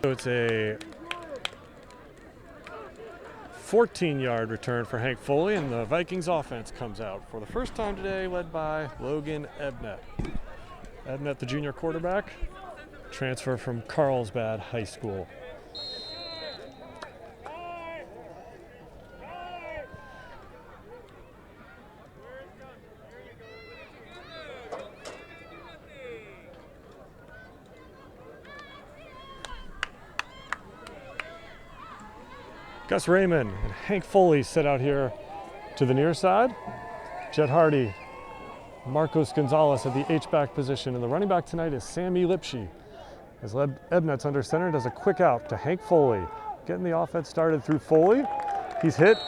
So it's a 14-yard return for Hank Foley, and the Vikings offense comes out for the first time today, led by Logan Ebnet. Ebnet, the junior quarterback, transfer from Carlsbad High School. Gus Raymond and Hank Foley set out here to the near side. Jed Hardy, Marcos Gonzalez at the H-back position, and the running back tonight is Sammy Lipsche. As Ebnet's under center, does a quick out to Hank Foley. Getting the offense started through Foley. He's hit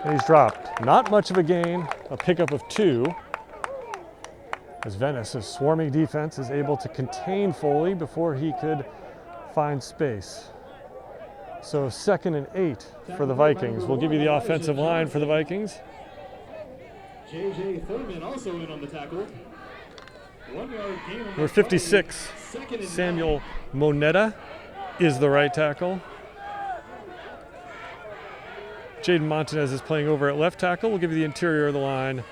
and he's dropped. Not much of a gain, a pickup of 2. As Venice's swarming defense is able to contain Foley before he could find space. So 2nd and 8 for the Vikings. We'll give you the offensive line for the Vikings. J.J. Thurman also in on the tackle. Number 56, Samuel Moneta is the right tackle. Jaden Montanez is playing over at left tackle. We'll give you the interior of the line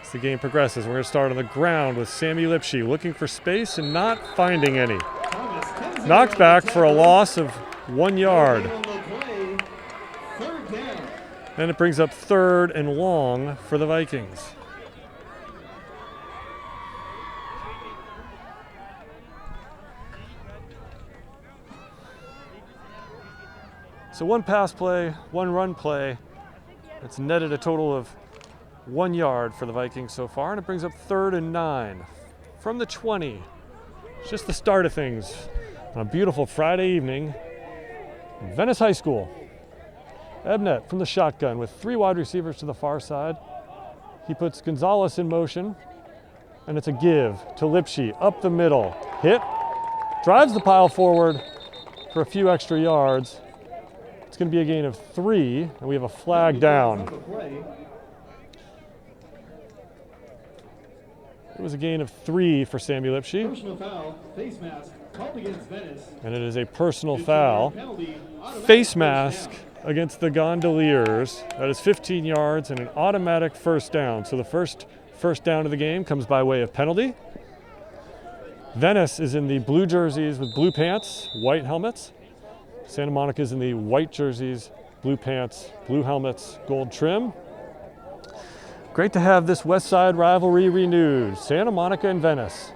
as the game progresses. We're going to start on the ground with Sammy Lipsche looking for space and not finding any. Knocked back for a loss of 1 yard. And it brings up 3rd and long for the Vikings. So 1 pass play, 1 run play. It's netted a total of 1 yard for the Vikings so far, and it brings up 3rd and 9 from the 20. It's just the start of things on a beautiful Friday evening in Venice High School. Ebnet from the shotgun with 3 wide receivers to the far side. He puts Gonzalez in motion, and it's a give to Lipsche up the middle. Hit, drives the pile forward for a few extra yards. It's going to be a gain of 3, and we have a flag down. It was a gain of 3 for Sammy Lipsche. Personal foul, face mask, called against Venice. And it is a personal foul. Face mask against the Gondoliers. That is 15 yards and an automatic first down. So the first down of the game comes by way of penalty. Venice is in the blue jerseys with blue pants, white helmets. Santa Monica is in the white jerseys, blue pants, blue helmets, gold trim. Great to have this West Side rivalry renewed. Santa Monica and Venice.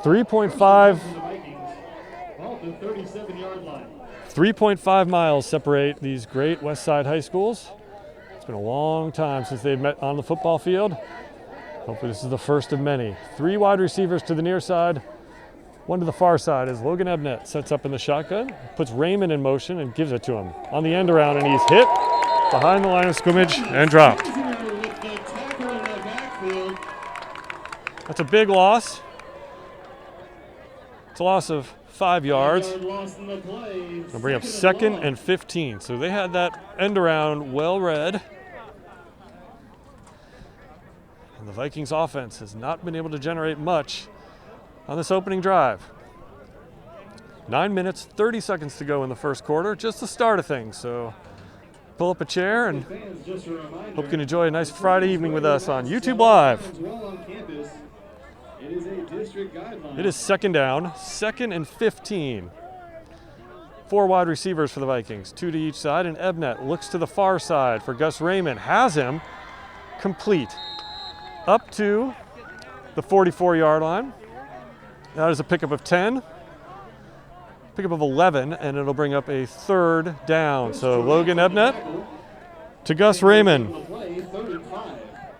3.5 miles separate these great West Side high schools. It's been a long time since they've met on the football field. Hopefully this is the first of many. 3 wide receivers to the near side, 1 to the far side as Logan Ebnet sets up in the shotgun, puts Raymond in motion and gives it to him on the end around, and he's hit behind the line of scrimmage and dropped. That's a big loss. It's a loss of 5 yards. They'll bring up 2nd and 15. So they had that end around well read. And the Vikings offense has not been able to generate much on this opening drive. 9 minutes, 30 seconds to go in the first quarter. Just the start of things. So pull up a chair and hope you can enjoy a nice Friday evening with us on YouTube Live. It is 2nd down, 2nd and 15. 4 wide receivers for the Vikings, 2 to each side, and Ebnet looks to the far side for Gus Raymond. Has him complete up to the 44-yard line. That is a pickup of 10, pickup of 11, and it'll bring up a 3rd down. So Logan Ebnet to Gus Raymond.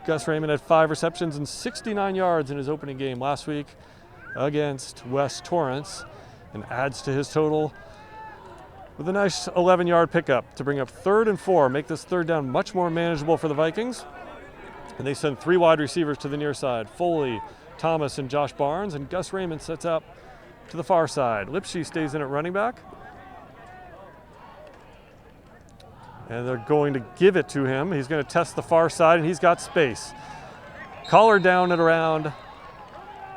Gus Raymond had 5 receptions and 69 yards in his opening game last week against West Torrance, and adds to his total with a nice 11-yard pickup to bring up 3rd and 4, make this 3rd down much more manageable for the Vikings. And they send 3 wide receivers to the near side, Foley, Thomas, and Josh Barnes, and Gus Raymond sets up to the far side. Lipsche stays in at running back. And they're going to give it to him. He's going to test the far side, and he's got space. Collar down at around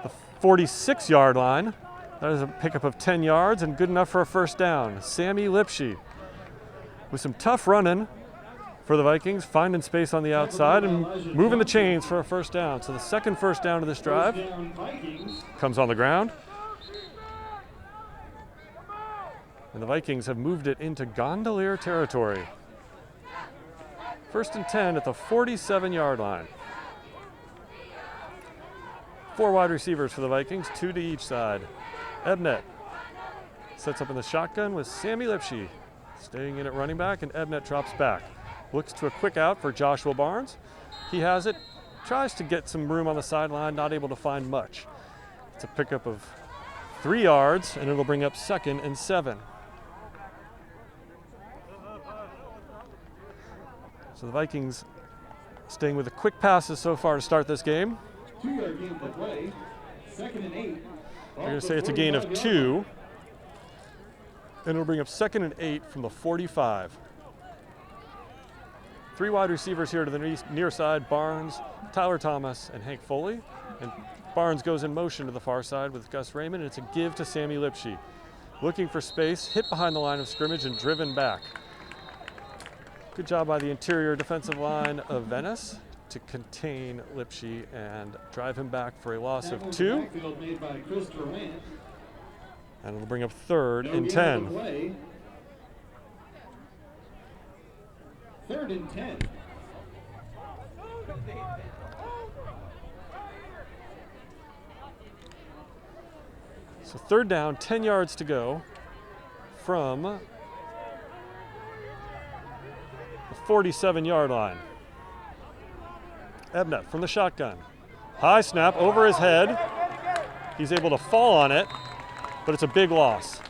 the 46-yard line. That is a pickup of 10 yards and good enough for a first down. Sammy Lipsche with some tough running for the Vikings, finding space on the outside and moving the chains for a first down. So the second first down of this drive comes on the ground. And the Vikings have moved it into Gondolier territory. First and 10 at the 47-yard line. 4 wide receivers for the Vikings, 2 to each side. Ebnet sets up in the shotgun with Sammy Lipsche staying in at running back, and Ebnet drops back. Looks to a quick out for Joshua Barnes. He has it, tries to get some room on the sideline, not able to find much. It's a pickup of 3 yards, and it'll bring up 2nd and 7. So the Vikings staying with the quick passes so far to start this game. 2-yard gain for play. 2nd and 8. They're going to say it's a gain of 2. And it'll bring up 2nd and 8 from the 45. 3 wide receivers here to the near side, Barnes, Tyler Thomas, and Hank Foley. And Barnes goes in motion to the far side with Gus Raymond, and it's a give to Sammy Lipsche. Looking for space, hit behind the line of scrimmage, and driven back. Good job by the interior defensive line of Venice to contain Lipsche and drive him back for a loss of 2. And it'll bring up 3rd and 10. 3rd and 10. So 3rd down, 10 yards to go from the 47-yard line. Ebnet from the shotgun. High snap over his head. He's able to fall on it, but it's a big loss.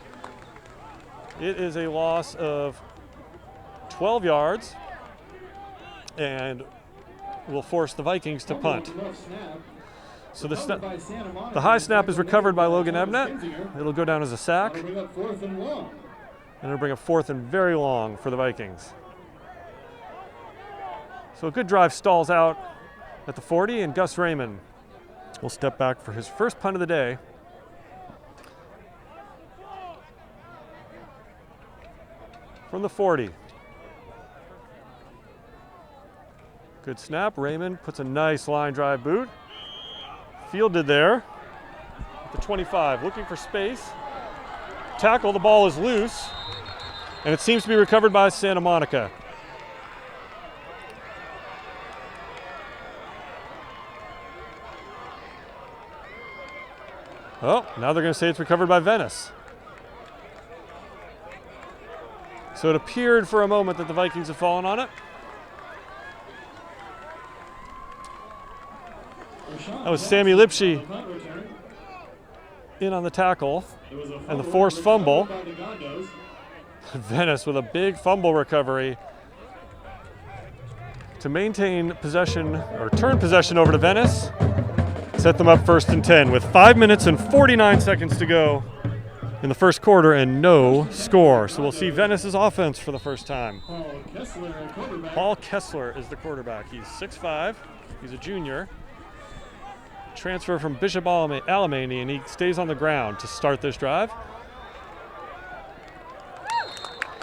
It is a loss of 12 yards and will force the Vikings to punt. So the high snap is recovered by Logan Ebnet. It'll go down as a sack. And it'll bring up 4th and very long for the Vikings. So a good drive stalls out at the 40, and Gus Raymond will step back for his first punt of the day. From the 40. Good snap. Raymond puts a nice line drive boot. Fielded there at the 25, looking for space. Tackle, the ball is loose, and it seems to be recovered by Santa Monica. Oh, now they're going to say it's recovered by Venice. So it appeared for a moment that the Vikings had fallen on it. That was Sammy Lipsche in on the tackle and the forced fumble. Venice with a big fumble recovery to maintain possession, or turn possession over to Venice. Set them up 1st and 10 with 5 minutes and 49 seconds to go in the first quarter and no score. So we'll see Venice's offense for the first time. Paul Kessler is the quarterback. He's 6'5", he's a junior. Transfer from Bishop Alemany, and he stays on the ground to start this drive.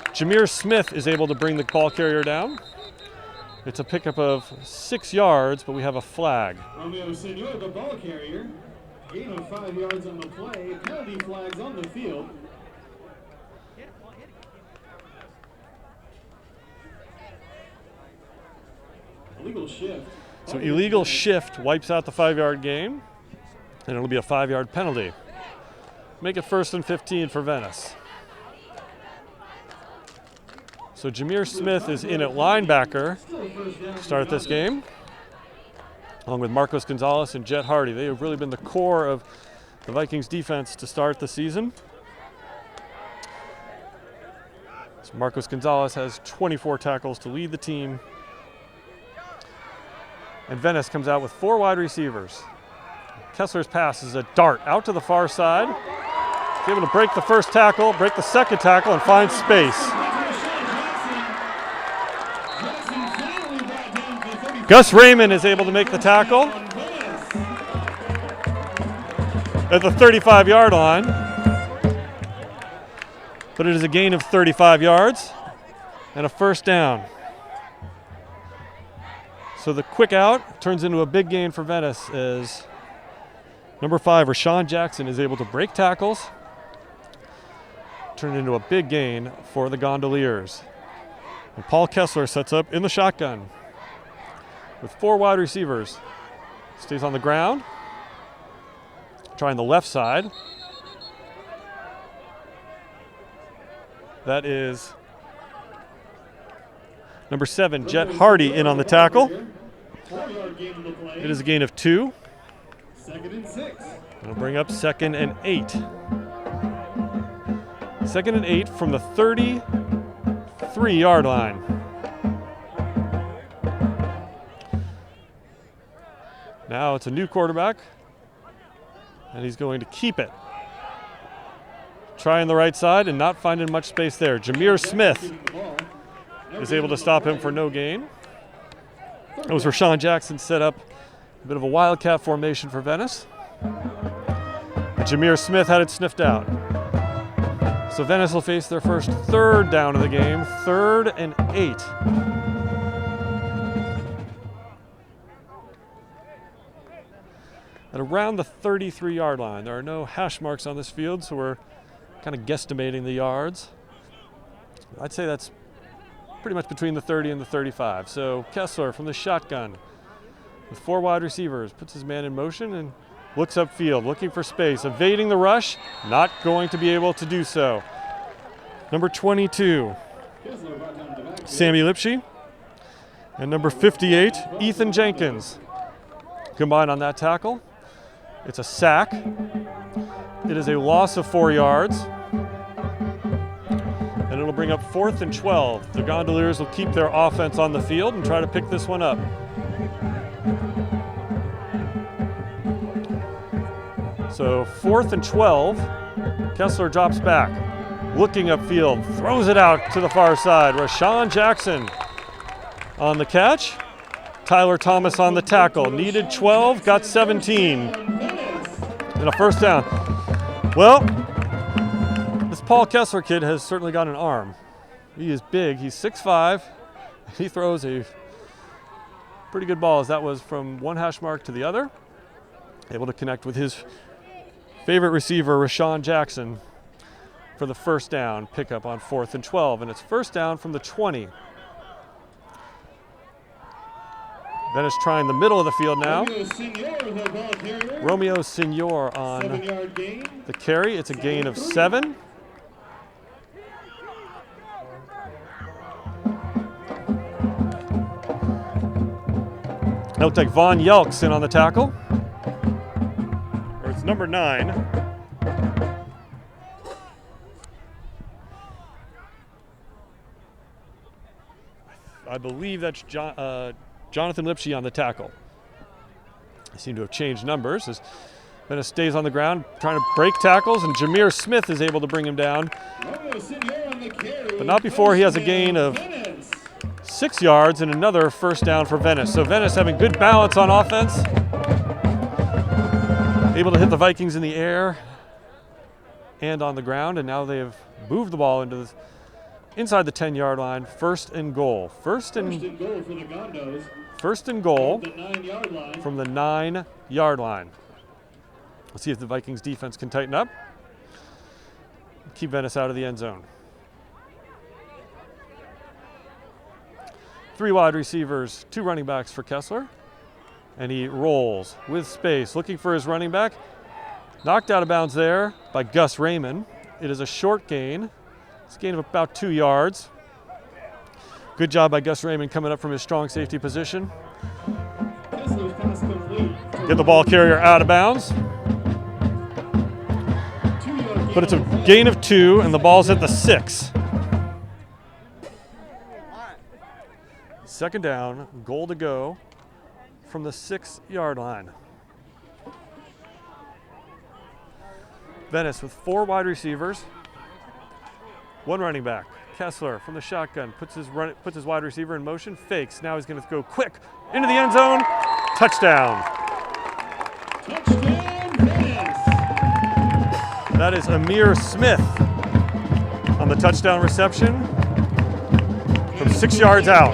Jameer Smith is able to bring the ball carrier down. It's a pickup of 6 yards, but we have a flag. Romeo Senor, the ball carrier. Gain of 5 yards on the play. Penalty flags on the field. Illegal shift. So illegal shift wipes out the 5-yard gain, and it'll be a 5-yard penalty. Make it 1st and 15 for Venice. So Jameer Smith is in at linebacker to start this game, along with Marcos Gonzalez and Jet Hardy. They have really been the core of the Vikings defense to start the season. So Marcos Gonzalez has 24 tackles to lead the team. And Venice comes out with 4 wide receivers. Kessler's pass is a dart out to the far side. He's able to break the first tackle, break the second tackle, and find space. Gus Raymond is able to make the tackle at the 35-yard line. but it is a gain of 35 yards and a first down. So the quick out turns into a big gain for Venice as number 5, Rashawn Jackson, is able to break tackles, turn into a big gain for the Gondoliers. And Paul Kessler sets up in the shotgun with 4 wide receivers. Stays on the ground, trying the left side. That is number 7, Jet Hardy, in on the tackle. It is a gain of 2. 2nd and 6. It'll bring up 2nd and 8. 2nd and 8 from the 33-yard line. Now it's a new quarterback, and he's going to keep it. Trying the right side and not finding much space there. Jameer Smith is able to stop him for no gain. It was Rashawn Jackson set up a bit of a wildcat formation for Venice. Jameer Smith had it sniffed out. So Venice will face their first 3rd down of the game, 3rd and 8. At around the 33-yard line. There are no hash marks on this field, so we're kind of guesstimating the yards. I'd say that's pretty much between the 30 and the 35. So Kessler from the shotgun with 4 wide receivers puts his man in motion and looks upfield, looking for space, evading the rush, not going to be able to do so. Number 22, Sammy Lipsche, and number 58, Ethan Jenkins. Combined on that tackle. It's a sack. It is a loss of 4 yards. And it'll bring up 4th and 12. The Gondoliers will keep their offense on the field and try to pick this one up. So 4th and 12. Kessler drops back. Looking upfield. Throws it out to the far side. Rashawn Jackson on the catch. Tyler Thomas on the tackle. Needed 12, got 17. And a first down. Well, this Paul Kessler kid has certainly got an arm. He is big. He's 6'5". He throws a pretty good ball, as that was from one hash mark to the other. Able to connect with his favorite receiver, Rashawn Jackson, for the first down pickup on 4th and 12. And it's first down from the 20. Venice trying the middle of the field now. Romeo Signor on the carry. It's a gain of 7. It looks like Von Yelks in on the tackle. Or it's number 9. I believe that's Jonathan Lipsche on the tackle. They seem to have changed numbers as Venice stays on the ground trying to break tackles, and Jameer Smith is able to bring him down. But not before he has a gain of 6 yards and another first down for Venice. So Venice having good balance on offense. Able to hit the Vikings in the air and on the ground, and now they have moved the ball into inside the 10-yard line. First and goal. First and goal for the Gondos. First and goal from the 9-yard line. Let's see if the Vikings defense can tighten up. Keep Venice out of the end zone. 3 wide receivers, 2 running backs for Kessler. And he rolls with space, looking for his running back. Knocked out of bounds there by Gus Raymond. It is a short gain. It's a gain of about 2 yards. Good job by Gus Raymond coming up from his strong safety position. Get the ball carrier out of bounds. But it's a gain of 2, and the ball's at the 6. Second down, goal to go from the 6-yard line. Venice with 4 wide receivers, 1 running back. Kessler from the shotgun puts his wide receiver in motion, fakes. Now he's going to go quick into the end zone. Touchdown. That is Amir Smith on the touchdown reception from 6 yards out.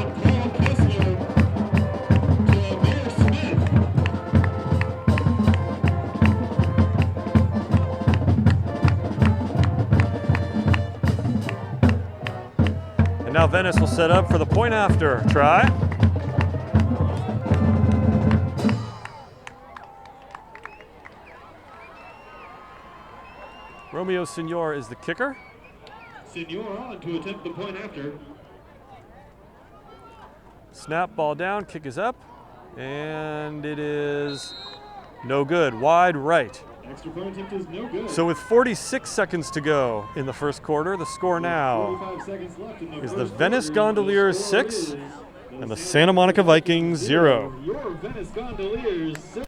And now Venice will set up for the point after try. Romeo Senor is the kicker. Senor on to attempt the point after. Snap, ball down, kick is up, and it is no good. Wide right. Extra point attempt is no good. So with 46 seconds to go in the first quarter, the score now 45 seconds left in the is first the Venice quarter. Gondoliers The score 6 is and the Santa Monica Vikings 0. Your Venice Gondoliers 6.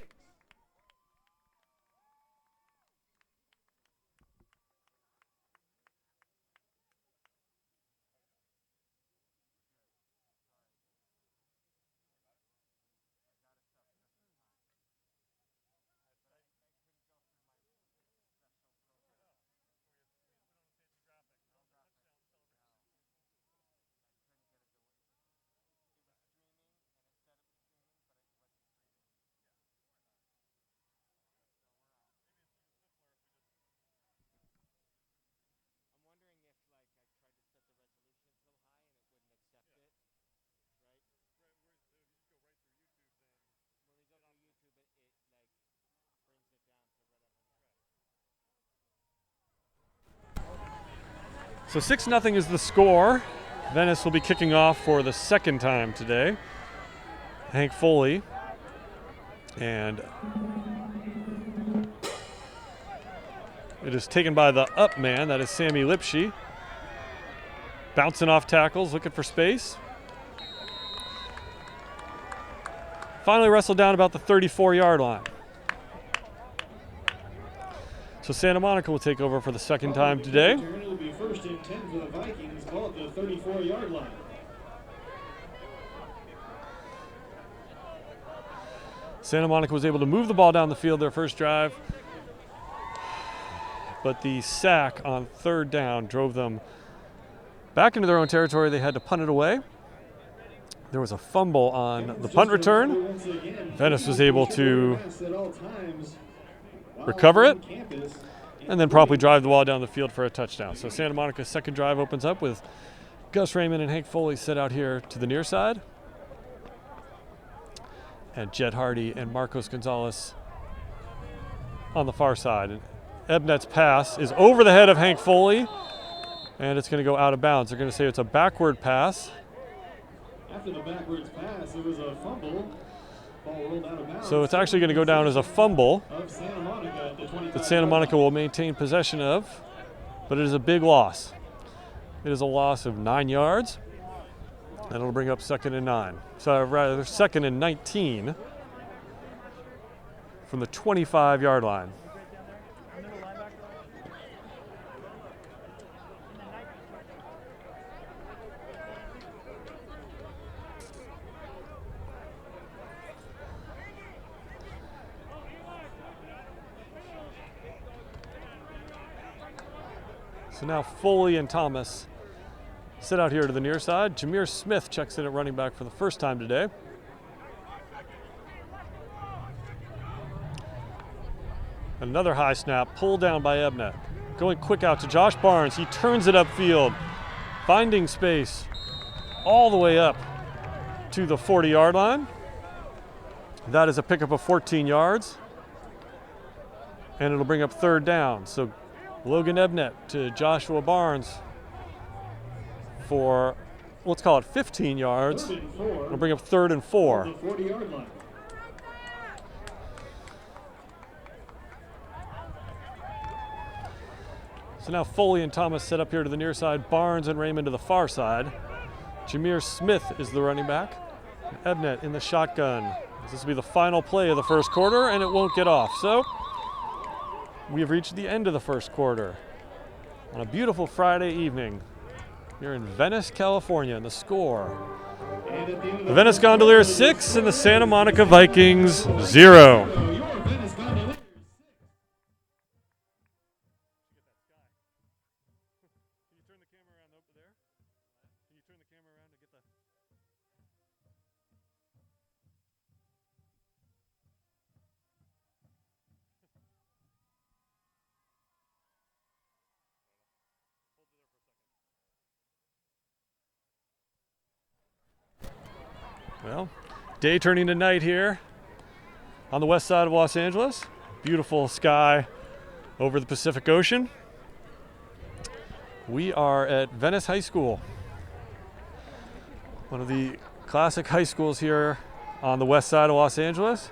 So 6-0 is the score. Venice will be kicking off for the second time today. Hank Foley. And it is taken by the up man, that is Sammy Lipsche. Bouncing off tackles, looking for space. Finally wrestled down about the 34-yard line. So Santa Monica will take over for the second time today. It will be first and 10 for the Vikings, ball at the 34-yard line. Santa Monica was able to move the ball down the field their first drive, but the sack on third down drove them back into their own territory. They had to punt it away. There was a fumble on the punt return. Venice was able to recover it and then promptly drive the ball down the field for a touchdown. So Santa Monica's second drive opens up with Gus Raymond and Hank Foley set out here to the near side, and Jed Hardy and Marcos Gonzalez on the far side. And Ebnett's pass is over the head of Hank Foley, and it's going to go out of bounds. They're going to say it's a backward pass. After the backwards pass, it was a fumble. Ball rolled out of bounds. So it's actually going to go down as a fumble Of Santa Monica at the 25 that Santa Monica will maintain possession of, but it is a big loss. It is a loss of 9 yards, and it'll bring up 2nd and 9. So rather 2nd and 19 from the 25-yard line. So now Foley and Thomas sit out here to the near side. Jameer Smith checks in at running back for the first time today. Another high snap, pulled down by Ebnett. Going quick out to Josh Barnes. He turns it upfield, finding space all the way up to the 40-yard line. That is a pickup of 14 yards, and it'll bring up third down. So Logan Ebnett to Joshua Barnes for, let's call it 15 yards. It'll bring up 3rd and 4. The 40-yard line. So now Foley and Thomas set up here to the near side. Barnes and Raymond to the far side. Jameer Smith is the running back. Ebnett in the shotgun. This will be the final play of the first quarter, and it won't get off. So we have reached the end of the first quarter on a beautiful Friday evening here in Venice, California. And the score, the Venice Gondoliers 6 and the Santa Monica Vikings 0. camera around to get the. Well, day turning to night here on the west side of Los Angeles. Beautiful sky over the Pacific Ocean. We are at Venice High School, one of the classic high schools here on the west side of Los Angeles.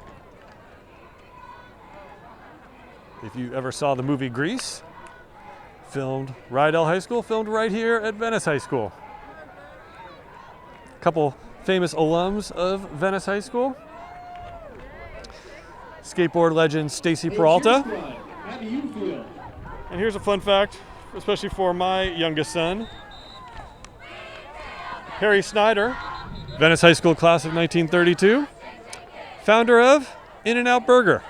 If you ever saw the movie Grease, filmed Rydell High School, filmed right here at Venice High School. A couple famous alums of Venice High School. Skateboard legend Stacy Peralta. How do you feel? And here's a fun fact, especially for my youngest son. Harry Snyder, Venice High School class of 1932, founder of In-N-Out Burger.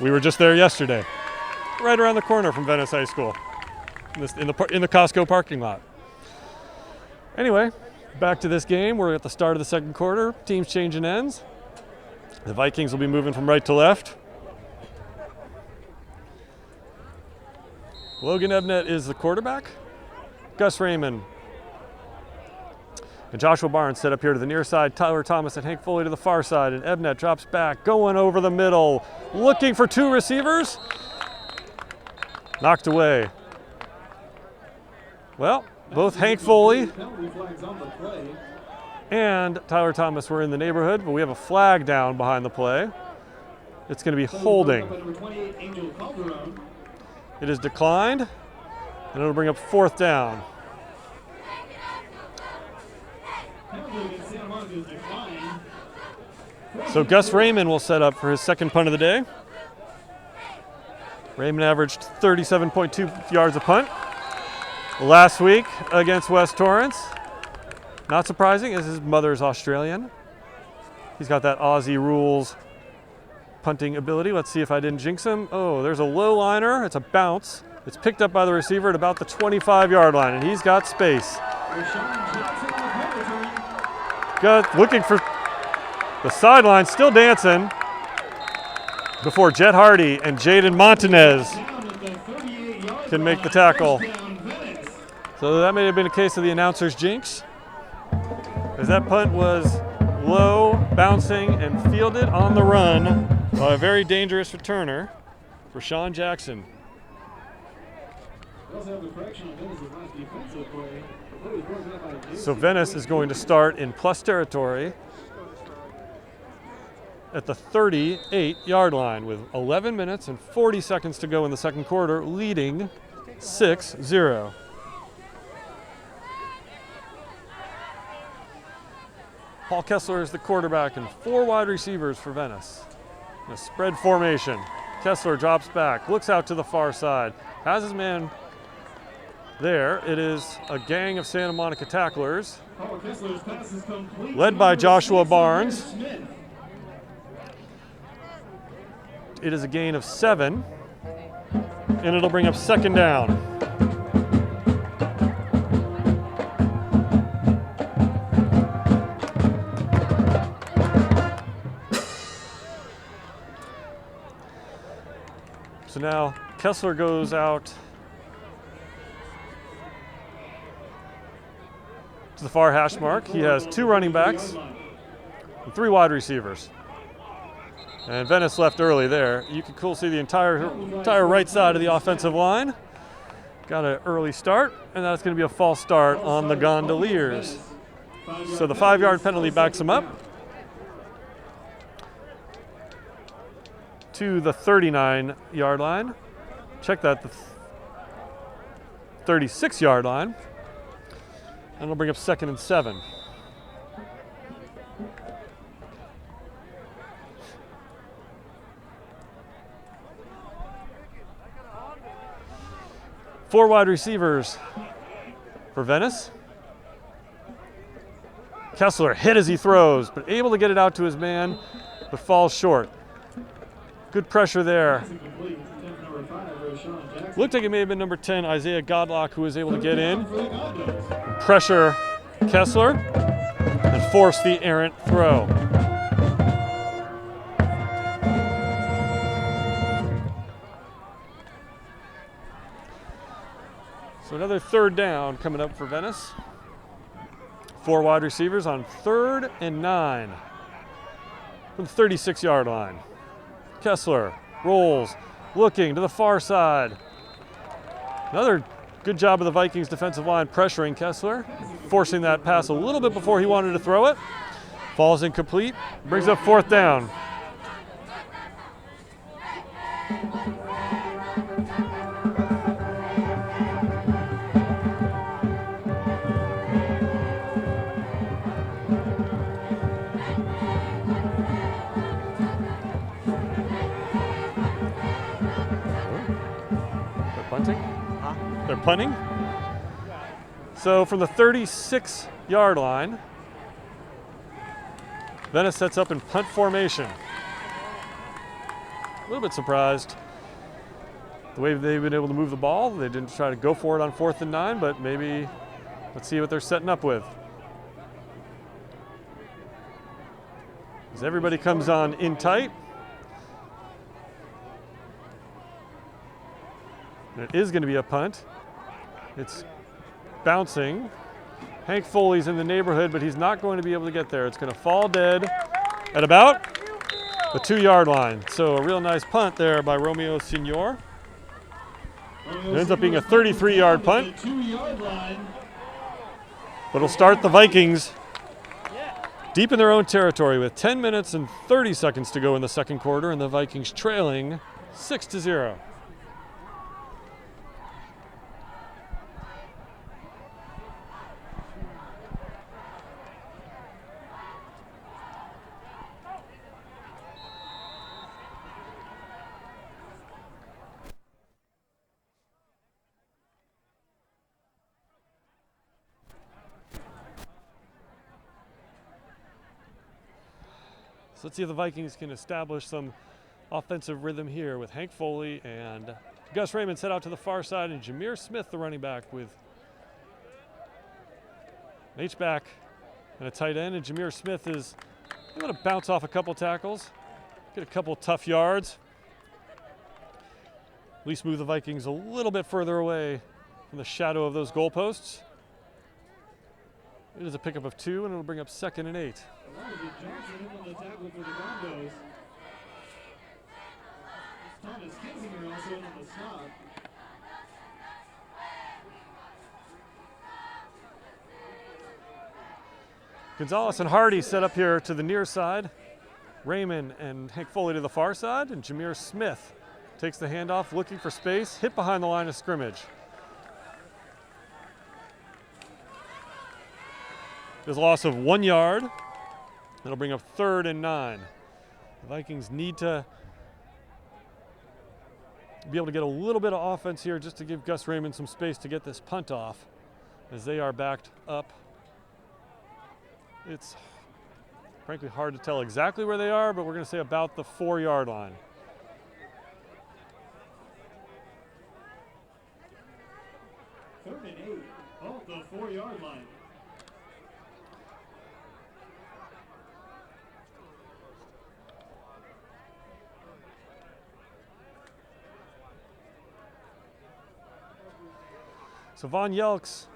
We were just there yesterday, right around the corner from Venice High School, in the Costco parking lot. Anyway, back to this game. We're at the start of the second quarter. Teams changing ends. The Vikings will be moving from right to left. Logan Ebnett is the quarterback. Gus Raymond and Joshua Barnes set up here to the near side. Tyler Thomas and Hank Foley to the far side. And Ebnett drops back, going over the middle, looking for two receivers. Knocked away. Well, both Hank Foley and Tyler Thomas were in the neighborhood, but we have a flag down behind the play. It's going to be holding. It is declined, and it'll bring up fourth down. So Gus Raymond will set up for his second punt of the day. Raymond averaged 37.2 yards a punt last week against West Torrance. Not surprising, as his mother is Australian. He's got that Aussie rules punting ability. Let's see if I didn't jinx him. Oh, there's a low liner. It's a bounce. It's picked up by the receiver at about the 25-yard line, and he's got space. Looking for the sideline, still dancing before Jet Hardy and Jaden Montanez can make the tackle. So that may have been a case of the announcer's jinx, as that punt was low, bouncing, and fielded on the run by a very dangerous returner for Sean Jackson. So Venice is going to start in plus territory at the 38-yard line with 11 minutes and 40 seconds to go in the second quarter, leading 6-0. Paul Kessler is the quarterback and four wide receivers for Venice. In a spread formation. Kessler drops back, looks out to the far side, has his man there. It is a gang of Santa Monica tacklers, led by Joshua Barnes. It is a gain of 7, and it'll bring up second down. So now Kessler goes out to the far hash mark. He has two running backs and three wide receivers. And Venice left early there. You can cool see the entire right side of the offensive line. Got an early start, and that's going to be a false start on the Gondoliers. So the 5-yard penalty backs them up to the 39-yard line. Check that, the 36-yard line. And it'll bring up second and 7. Four wide receivers for Venice. Kessler hit as he throws, but able to get it out to his man, but falls short. Good pressure there Looked like it may have been number 10, Isaiah Godlock, who was able to get in, For the Gondos. pressure Kessler, and force the errant throw. So another third down coming up for Venice. 4 wide receivers on 3rd and 9 from the 36-yard line. Kessler rolls, looking to the far side. Another good job of the Vikings defensive line pressuring Kessler, forcing that pass a little bit before he wanted to throw it. Falls incomplete, brings up 4th down. They're punting. So from the 36-yard line, Venice sets up in punt formation. A little bit surprised the way they've been able to move the ball. They didn't try to go for it on 4th and 9, but maybe let's see what they're setting up with. As everybody comes on in tight. And it is going to be a punt. It's bouncing. Hank Foley's in the neighborhood, but he's not going to be able to get there. It's going to fall dead at about the 2-yard line. So a real nice punt there by Romeo Signor. It ends up being a 33-yard punt. But it'll start the Vikings deep in their own territory with 10 minutes and 30 seconds to go in the second quarter, and the Vikings trailing 6-0. So let's see if the Vikings can establish some offensive rhythm here with Hank Foley and Gus Raymond set out to the far side, and Jameer Smith, the running back, with an H-back and a tight end. And Jameer Smith is going to bounce off a couple tackles, get a couple tough yards. At least move the Vikings a little bit further away from the shadow of those goalposts. It is a pickup of 2, and it'll bring up 2nd and 8. Johnson on the tackle for the Gondos. Thomas Kinzinger also in on the stop. Gonzalez and Hardy set up here to the near side. Raymond and Hank Foley to the far side, and Jameer Smith takes the handoff, looking for space, hit behind the line of scrimmage. There's a loss of 1 yard. That'll bring up 3rd and 9. The Vikings need to be able to get a little bit of offense here just to give Gus Raymond some space to get this punt off as they are backed up. It's frankly hard to tell exactly where they are, but we're going to say about the 4-yard line. Third and 8 off the 4-yard line. So Von Yelks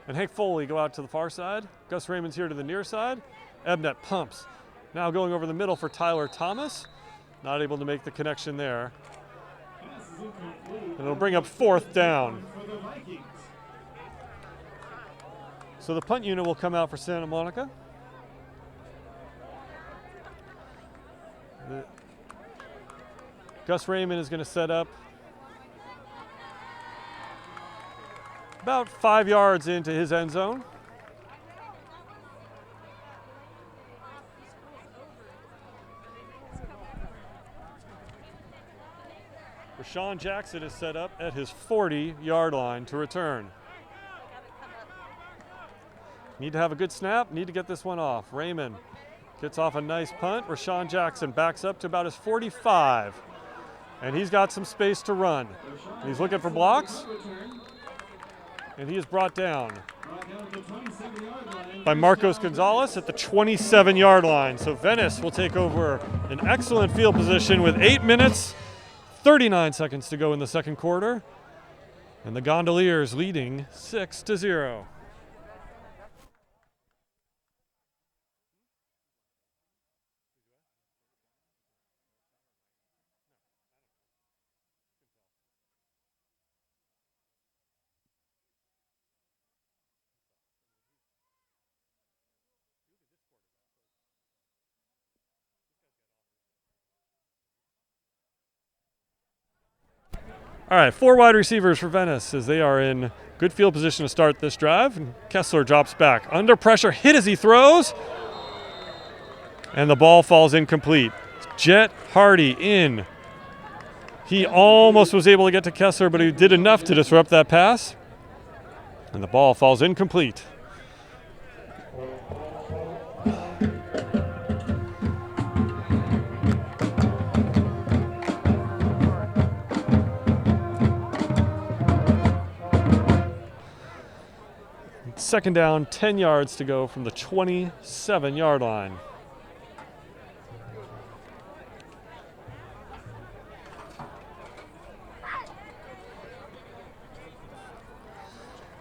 and Hank Foley go out to the far side. Gus Raymond's here to the near side. Ebnet pumps. Now going over the middle for Tyler Thomas. Not able to make the connection there. And it'll bring up 4th down. So the punt unit will come out for Santa Monica. Gus Raymond is going to set up about 5 yards into his end zone. Rashawn Jackson is set up at his 40-yard line to return. Need to have a good snap, need to get this one off. Raymond gets off a nice punt. Rashawn Jackson backs up to about his 45. And he's got some space to run. He's looking for blocks. And he is brought down by Marcos Gonzalez at the 27-yard line. So Venice will take over an excellent field position with 8 minutes, 39 seconds to go in the second quarter. And the Gondoliers leading 6-0. All right, 4 wide receivers for Venice as they are in good field position to start this drive. And Kessler drops back. Under pressure, hit as he throws. And the ball falls incomplete. Jet Hardy in. He almost was able to get to Kessler, but he did enough to disrupt that pass. And the ball falls incomplete. Second down, 10 yards to go from the 27-yard line.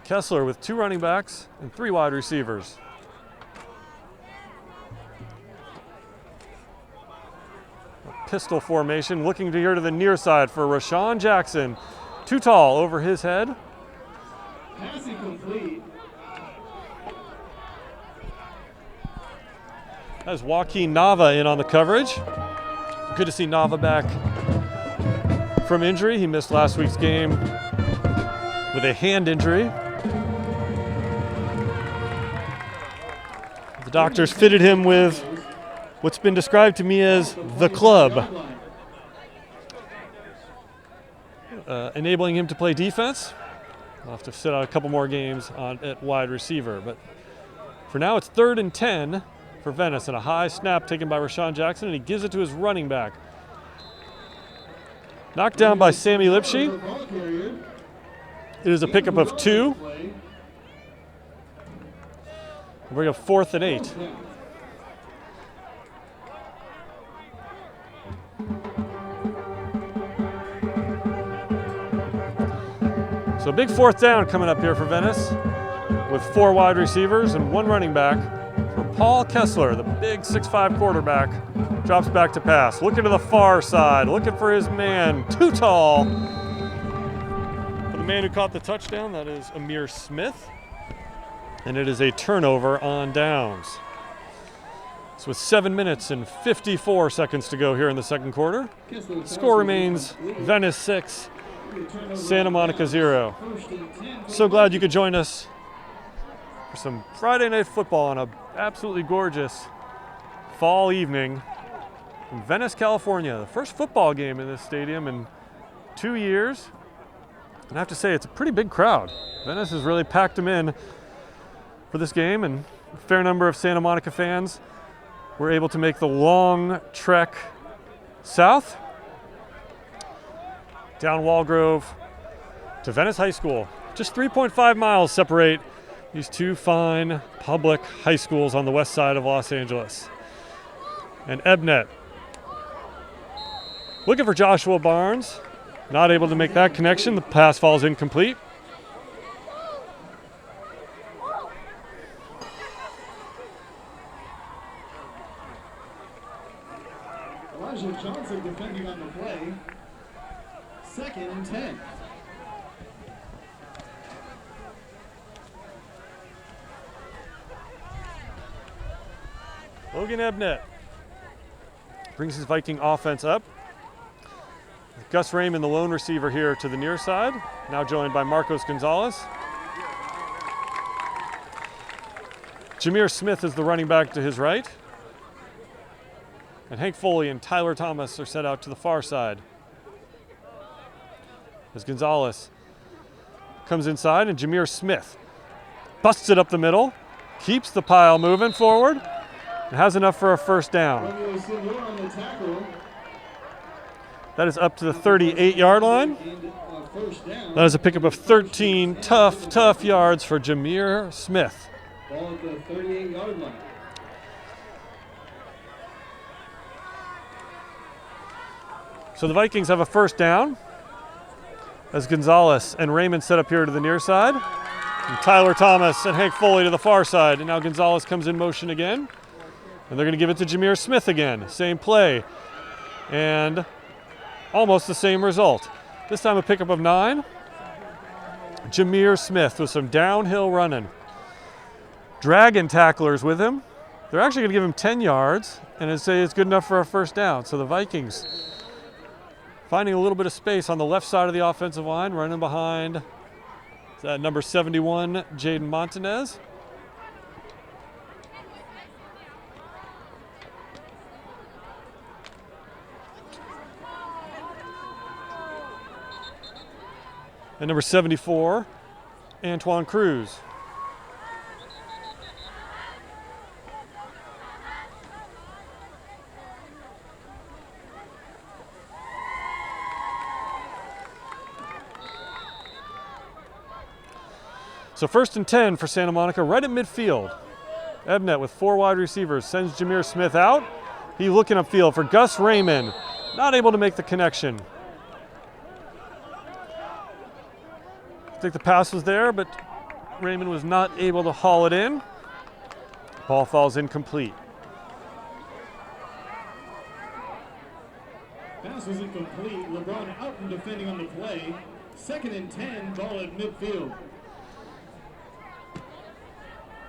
Kessler with 2 running backs and 3 wide receivers. A pistol formation, looking to here to the near side for Rashawn Jackson. Too tall over his head. Pass incomplete. That's Joaquin Nava in on the coverage. Good to see Nava back from injury. He missed last week's game with a hand injury. The doctors fitted him with what's been described to me as the club, enabling him to play defense. I'll have to sit out a couple more games at wide receiver, but for now it's 3rd and 10 for Venice, and a high snap taken by Rashawn Jackson, and he gives it to his running back. Knocked down by Sammy Lipsche. It is a pickup of 2. Bring up 4th and 8. So big 4th down coming up here for Venice with 4 wide receivers and 1 running back. Paul Kessler, the big 6'5" quarterback, drops back to pass. Looking to the far side, looking for his man, too tall. For the man who caught the touchdown, that is Amir Smith. And it is a turnover on downs. So with 7 minutes and 54 seconds to go here in the second quarter, the score remains Venice 6, Santa Monica 0. So glad you could join us for some Friday night football on a absolutely gorgeous fall evening in Venice, California. The first football game in this stadium in 2 years. And I have to say, it's a pretty big crowd. Venice has really packed them in for this game, and a fair number of Santa Monica fans were able to make the long trek south, down Wallgrove to Venice High School. Just 3.5 miles separate these 2 fine public high schools on the west side of Los Angeles. And Ebnet looking for Joshua Barnes, not able to make that connection. The pass falls incomplete. Elijah Johnson defending on the play. 2nd and 10. Logan Ebnet brings his Viking offense up. Gus Raymond, the lone receiver here to the near side, now joined by Marcos Gonzalez. Jameer Smith is the running back to his right. And Hank Foley and Tyler Thomas are set out to the far side. As Gonzalez comes inside, and Jameer Smith busts it up the middle, keeps the pile moving forward, and has enough for a first down. That is up to the 38-yard line. And first down. That is a pickup of 13 tough yards for Jameer Smith. Ball at the 38-yard line. So the Vikings have a first down as Gonzalez and Raymond set up here to the near side. And Tyler Thomas and Hank Foley to the far side. And now Gonzalez comes in motion again. And they're going to give it to Jameer Smith again. Same play. And almost the same result. This time a pickup of 9. Jameer Smith with some downhill running. Dragon tacklers with him. They're actually going to give him 10 yards. And say it's good enough for a first down. So the Vikings finding a little bit of space on the left side of the offensive line, running behind that number 71, Jaden Montanez. And number 74, Antoine Cruz. So 1st and 10 for Santa Monica, right at midfield. Ebnet with 4 wide receivers sends Jameer Smith out. He's looking upfield for Gus Raymond, not able to make the connection. I think the pass was there, but Raymond was not able to haul it in. Ball falls incomplete. Pass was incomplete. LeBron out and defending on the play. 2nd and 10, ball at midfield.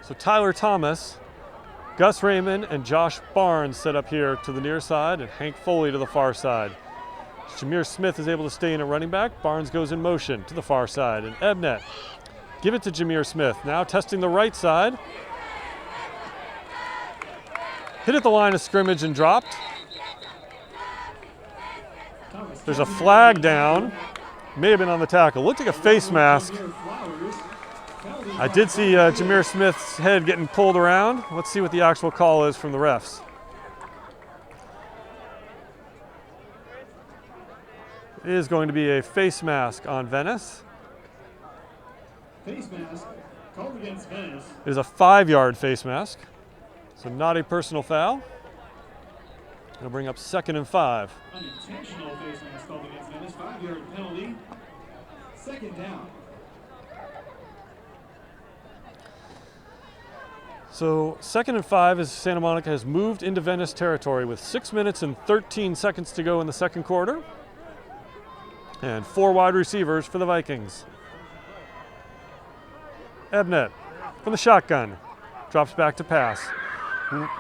So Tyler Thomas, Gus Raymond, and Josh Barnes set up here to the near side, and Hank Foley to the far side. Jameer Smith is able to stay in at running back. Barnes goes in motion to the far side, and Ebnet give it to Jameer Smith. Now testing the right side. Hit at the line of scrimmage and dropped. There's a flag down. May have been on the tackle. Looked like a face mask. I did see Jameer Smith's head getting pulled around. Let's see what the actual call is from the refs. It is going to be a face mask on Venice. Face mask called against Venice. It is a 5-yard face mask, so not a personal foul. It'll bring up 2nd and 5. Unintentional face mask called against Venice. 5-yard penalty. 2nd down. So 2nd and 5 as Santa Monica has moved into Venice territory with 6 minutes and 13 seconds to go in the second quarter. And 4 wide receivers for the Vikings. Ebnet from the shotgun. Drops back to pass.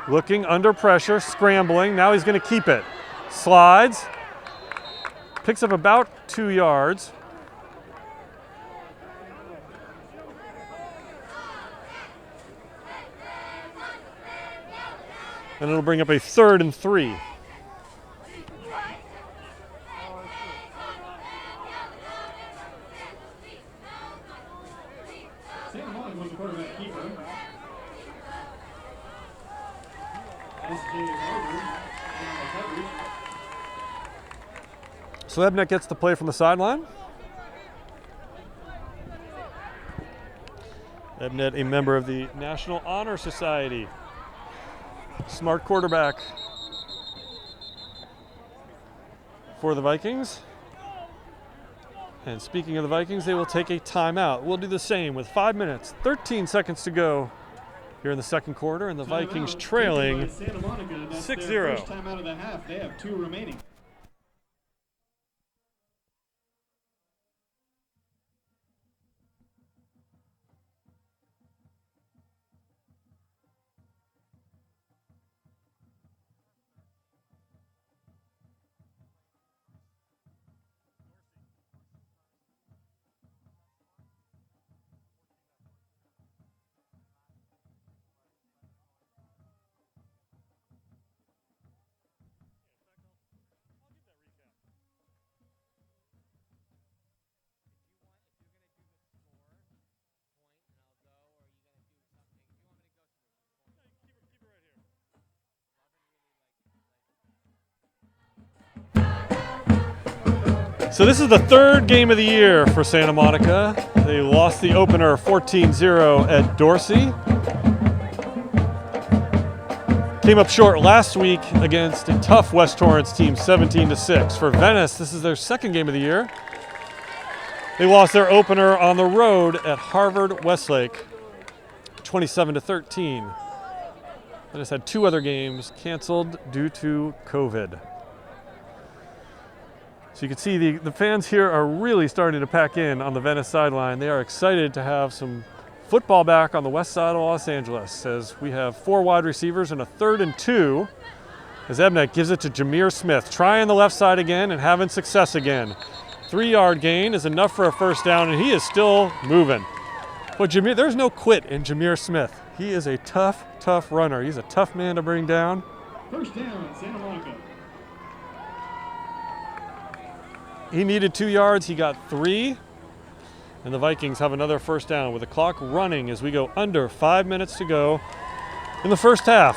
Looking under pressure, scrambling. Now he's going to keep it. Slides. Picks up about 2 yards. And it'll bring up a 3rd and 3. Santa Monica was the quarterback keeper. S.J. Harder on the coverage. So Ebnet gets the play from the sideline. Ebnet, a member of the National Honor Society. Smart quarterback for the Vikings. And speaking of the Vikings, they will take a timeout. We'll do the same with 5 minutes, 13 seconds to go here in the second quarter, and the Vikings trailing 6-0. First time out of the half. They have 2 remaining. So this is the third game of the year for Santa Monica. They lost the opener 14-0 at Dorsey. Came up short last week against a tough West Torrance team, 17-6. For Venice, this is their second game of the year. They lost their opener on the road at Harvard Westlake, 27-13. Venice had two other games canceled due to COVID. So you can see the fans here are really starting to pack in on the Venice sideline. They are excited to have some football back on the west side of Los Angeles, as we have four wide receivers and a 3rd and 2, as Ebnet gives it to Jameer Smith, trying the left side again and having success again. 3-yard gain is enough for a first down, and he is still moving. But there's no quit in Jameer Smith. He is a tough runner. He's a tough man to bring down. First down, Santa Monica. He needed 2 yards, he got 3. And the Vikings have another first down with the clock running as we go under 5 minutes to go in the first half.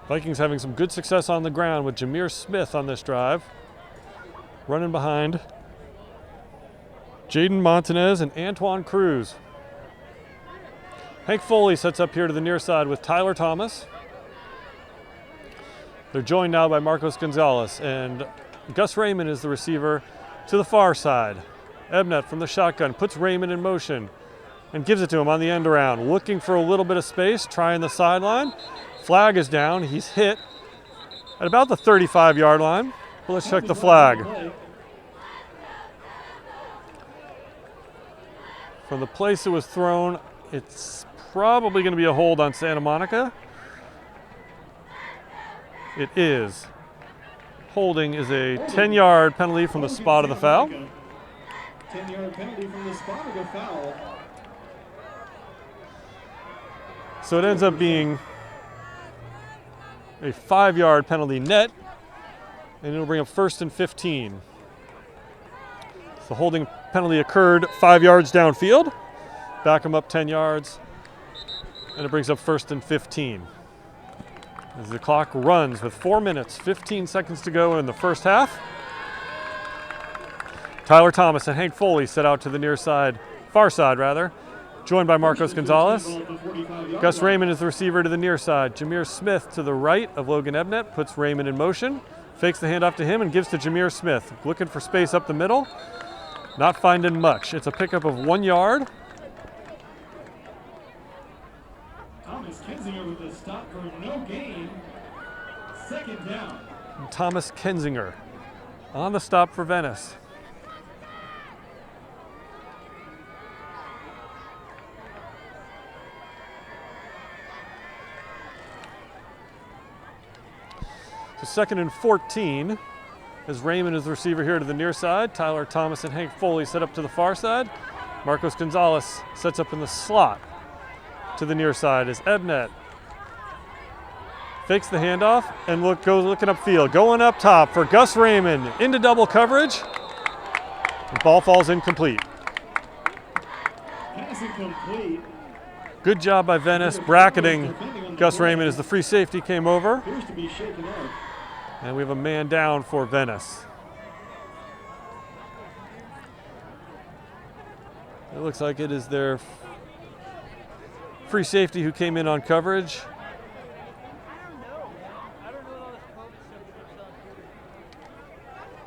Vikings having some good success on the ground with Jameer Smith on this drive. Running behind Jaden Montanez and Antoine Cruz. Hank Foley sets up here to the near side with Tyler Thomas. They're joined now by Marcos Gonzalez, and Gus Raymond is the receiver to the far side. Ebnet from the shotgun puts Raymond in motion and gives it to him on the end around, looking for a little bit of space, trying the sideline. Flag is down. He's hit at about the 35-yard line. Well, let's check the flag. From the place it was thrown, it's probably going to be a hold on Santa Monica. It is. Holding is a 10-yard penalty from the spot of the foul. 10-yard penalty from the spot of the foul. So it ends up being a 5-yard penalty net, and it'll bring up 1st and 15. The holding penalty occurred 5 yards downfield. Back him up 10 yards, and it brings up 1st and 15. As the clock runs with 4 minutes, 15 seconds to go in the first half. Tyler Thomas and Hank Foley set out to the near side, far side rather, joined by Marcos Gonzalez. Gus Raymond is the receiver to the near side. Jameer Smith to the right of Logan Ebnet puts Raymond in motion, fakes the handoff to him and gives to Jameer Smith, looking for space up the middle, not finding much. It's a pickup of 1 yard. Thomas Kensinger with a stop for no gain. Second down. Thomas Kensinger on the stop for Venice. So 2nd and 14, as Raymond is the receiver here to the near side. Tyler Thomas and Hank Foley set up to the far side. Marcos Gonzalez sets up in the slot to the near side as Ebnet fakes the handoff and goes looking upfield. Going up top for Gus Raymond into double coverage. The ball falls incomplete. Pass incomplete. Good job by Venice bracketing Gus Raymond as the free safety came over. Appears to be shaken out. And we have a man down for Venice. It looks like it is their free safety who came in on coverage.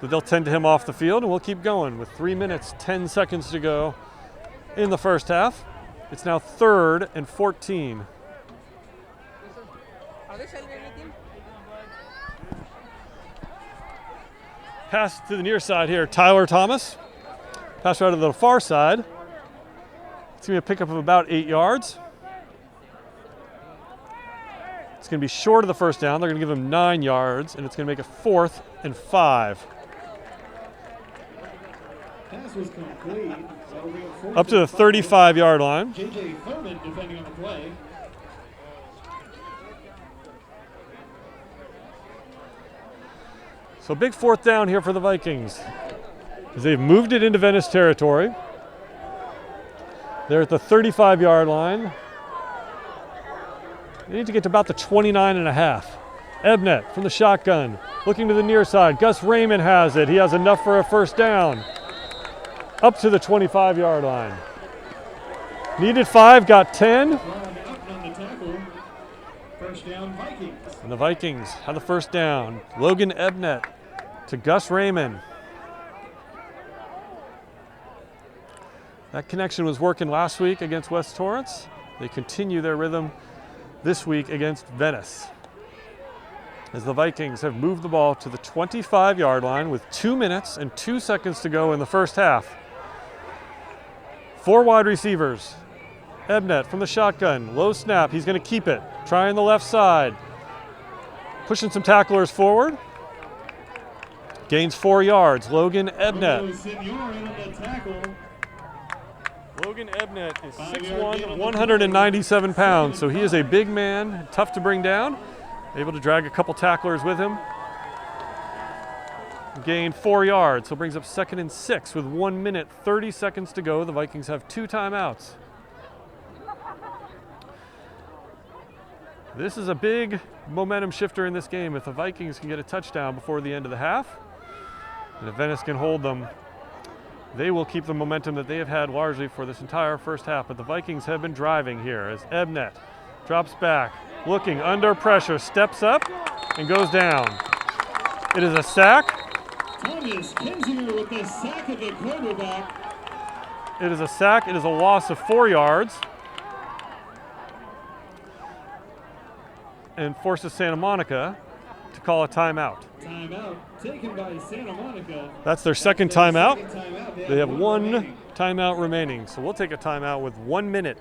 But they'll tend to him off the field, and we'll keep going with 3 minutes, 10 seconds to go in the first half. It's now 3rd and 14. Pass to the near side here, Tyler Thomas. Pass right to the far side. It's going to be a pickup of about 8 yards. It's going to be short of the first down. They're going to give him 9 yards, and it's going to make a 4th and 5. Pass was complete. Up to the 35-yard line. J.J. Thurman defending on the play. So big 4th down here for the Vikings, as they've moved it into Venice territory. They're at the 35-yard line. They need to get to about the 29.5. Ebnet from the shotgun, looking to the near side. Gus Raymond has it. He has enough for a first down. Up to the 25-yard line. Needed 5, got 10. First down, Vikings. And the Vikings have the first down. Logan Ebnet to Gus Raymond. That connection was working last week against West Torrance. They continue their rhythm this week against Venice, as the Vikings have moved the ball to the 25-yard line with 2 minutes and 2 seconds to go in the first half. 4 wide receivers. Ebnet from the shotgun, low snap, he's going to keep it. Trying the left side. Pushing some tacklers forward. Gains 4 yards. Logan Ebnet. Logan Ebnet is 6'1", 197 pounds, so he is a big man, tough to bring down. Able to drag a couple tacklers with him. Gained 4 yards, so brings up 2nd and 6 with 1 minute, 30 seconds to go. The Vikings have 2 timeouts. This is a big momentum shifter in this game. If the Vikings can get a touchdown before the end of the half, and if Venice can hold them, they will keep the momentum that they have had largely for this entire first half. But the Vikings have been driving here as Ebnet drops back, looking under pressure, steps up, and goes down. It is a sack. Thomas Kinzinger with the sack of the quarterback. It is a sack. It is a loss of 4 yards. And forces Santa Monica to call a timeout. Timeout taken by Santa Monica. That's their second timeout. They have 1 timeout remaining. So we'll take a timeout with 1 minute,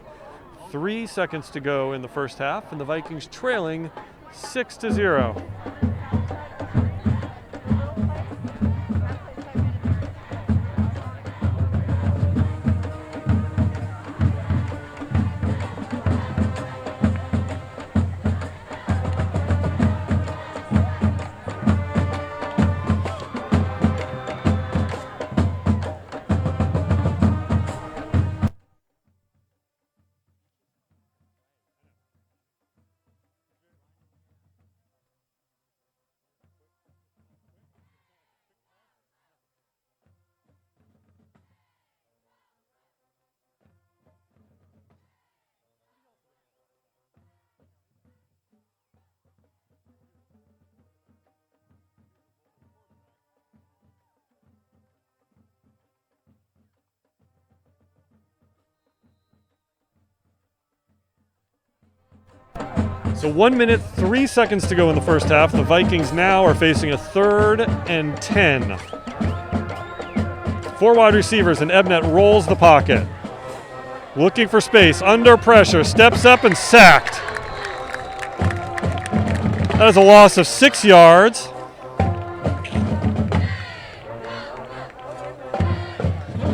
3 seconds to go in the first half, and the Vikings trailing 6-0. So 1 minute, 3 seconds to go in the first half. The Vikings now are facing a 3rd and 10. 4 wide receivers, and Ebnet rolls the pocket. Looking for space, under pressure, steps up and sacked. That is a loss of 6 yards.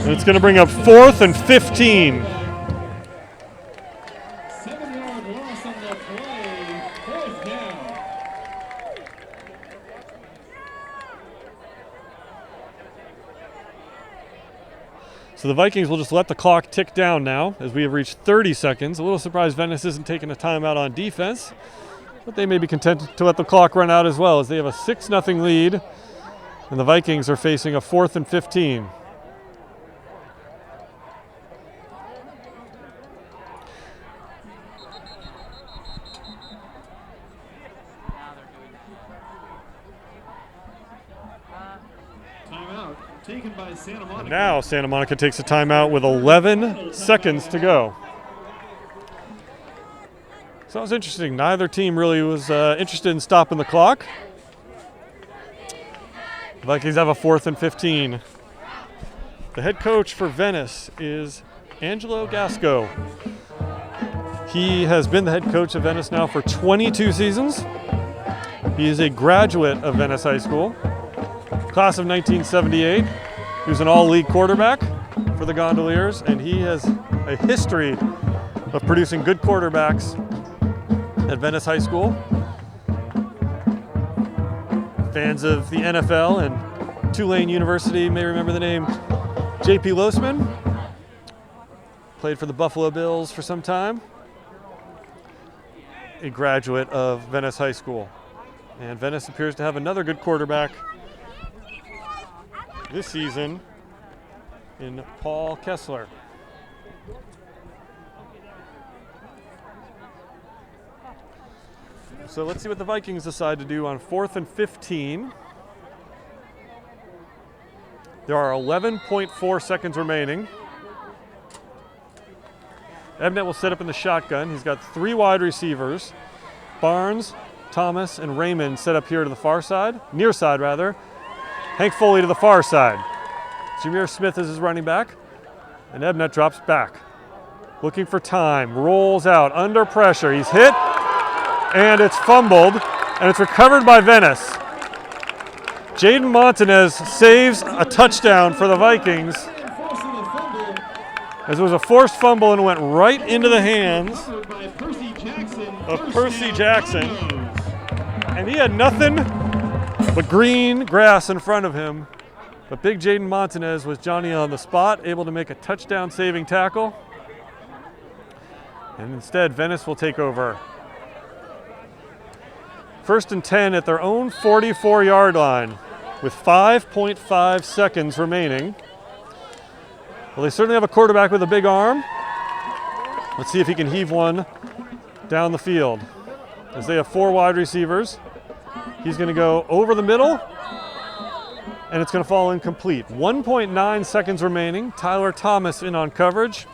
And it's going to bring up 4th and 15. 7-yard loss on the play. 4th down. So the Vikings will just let the clock tick down now as we have reached 30 seconds. A little surprised Venice isn't taking a timeout on defense, but they may be content to let the clock run out as well, as they have a 6-0 lead, and the Vikings are facing a 4th and 15. Timeout taken by Santa Monica. Now Santa Monica takes a timeout with 11 seconds to go. So that was interesting. Neither team really was interested in stopping the clock. The Vikings have a 4th and 15. The head coach for Venice is Angelo Gasco. He has been the head coach of Venice now for 22 seasons. He is a graduate of Venice High School, class of 1978. He was an all-league quarterback for the Gondoliers, and he has a history of producing good quarterbacks at Venice High School. Fans of the NFL and Tulane University may remember the name J.P. Losman. Played for the Buffalo Bills for some time. a graduate of Venice High School. And Venice appears to have another good quarterback this season in Paul Kessler. So let's see what the Vikings decide to do on 4th and 15. There are 11.4 seconds remaining. Ebnet will set up in the shotgun. He's got 3 wide receivers. Barnes, Thomas, and Raymond set up here to the far side, near side rather. Hank Foley to the far side. Jameer Smith is his running back, and Ebnet drops back. Looking for time, rolls out under pressure. He's hit, and it's fumbled, and it's recovered by Venice. Jaden Montanez saves a touchdown for the Vikings, as it was a forced fumble and went right into the hands of Percy Jackson. And he had nothing but green grass in front of him. But big Jaden Montanez was Johnny on the spot, able to make a touchdown-saving tackle. And instead, Venice will take over. 1st and 10 at their own 44-yard line with 5.5 seconds remaining. Well, they certainly have a quarterback with a big arm. Let's see if he can heave one down the field. As they have 4 wide receivers, he's going to go over the middle, and it's going to fall incomplete. 1.9 seconds remaining. Tyler Thomas in on coverage.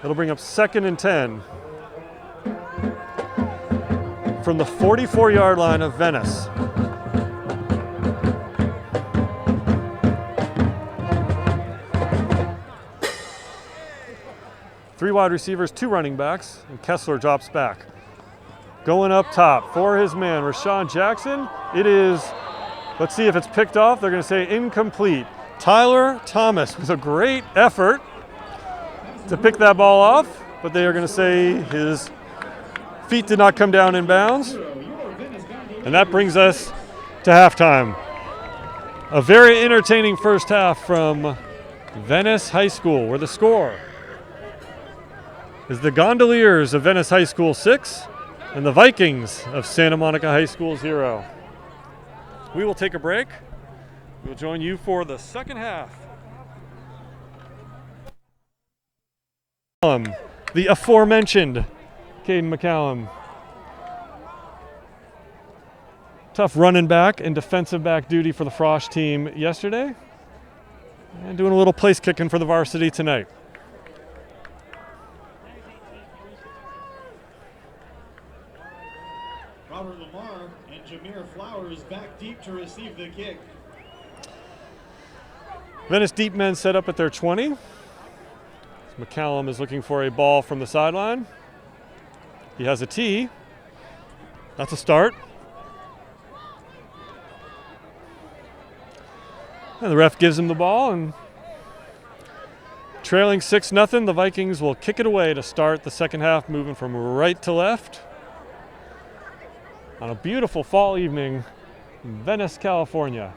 It'll bring up 2nd and 10 from the 44-yard line of Venice. Three wide receivers, 2 running backs, and Kessler drops back. Going up top for his man, Rashawn Jackson. It is, let's see if it's picked off. They're going to say incomplete. Tyler Thomas with a great effort to pick that ball off, but they are going to say his feet did not come down in bounds. And that brings us to halftime. A very entertaining first half from Venice High School, where the score is the Gondoliers of Venice High School 6 and the Vikings of Santa Monica High School 0. We will take a break. We'll join you for the second half. The aforementioned Caden McCallum. Tough running back and defensive back duty for the Frosh team yesterday. And doing a little place kicking for the Varsity tonight. Robert Lamar and Jameer Flowers back deep to receive the kick. Venice deep men set up at their 20. McCallum is looking for a ball from the sideline. He has a tee. That's a start. And the ref gives him the ball, and trailing 6-0, the Vikings will kick it away to start the second half, moving from right to left on a beautiful fall evening in Venice, California.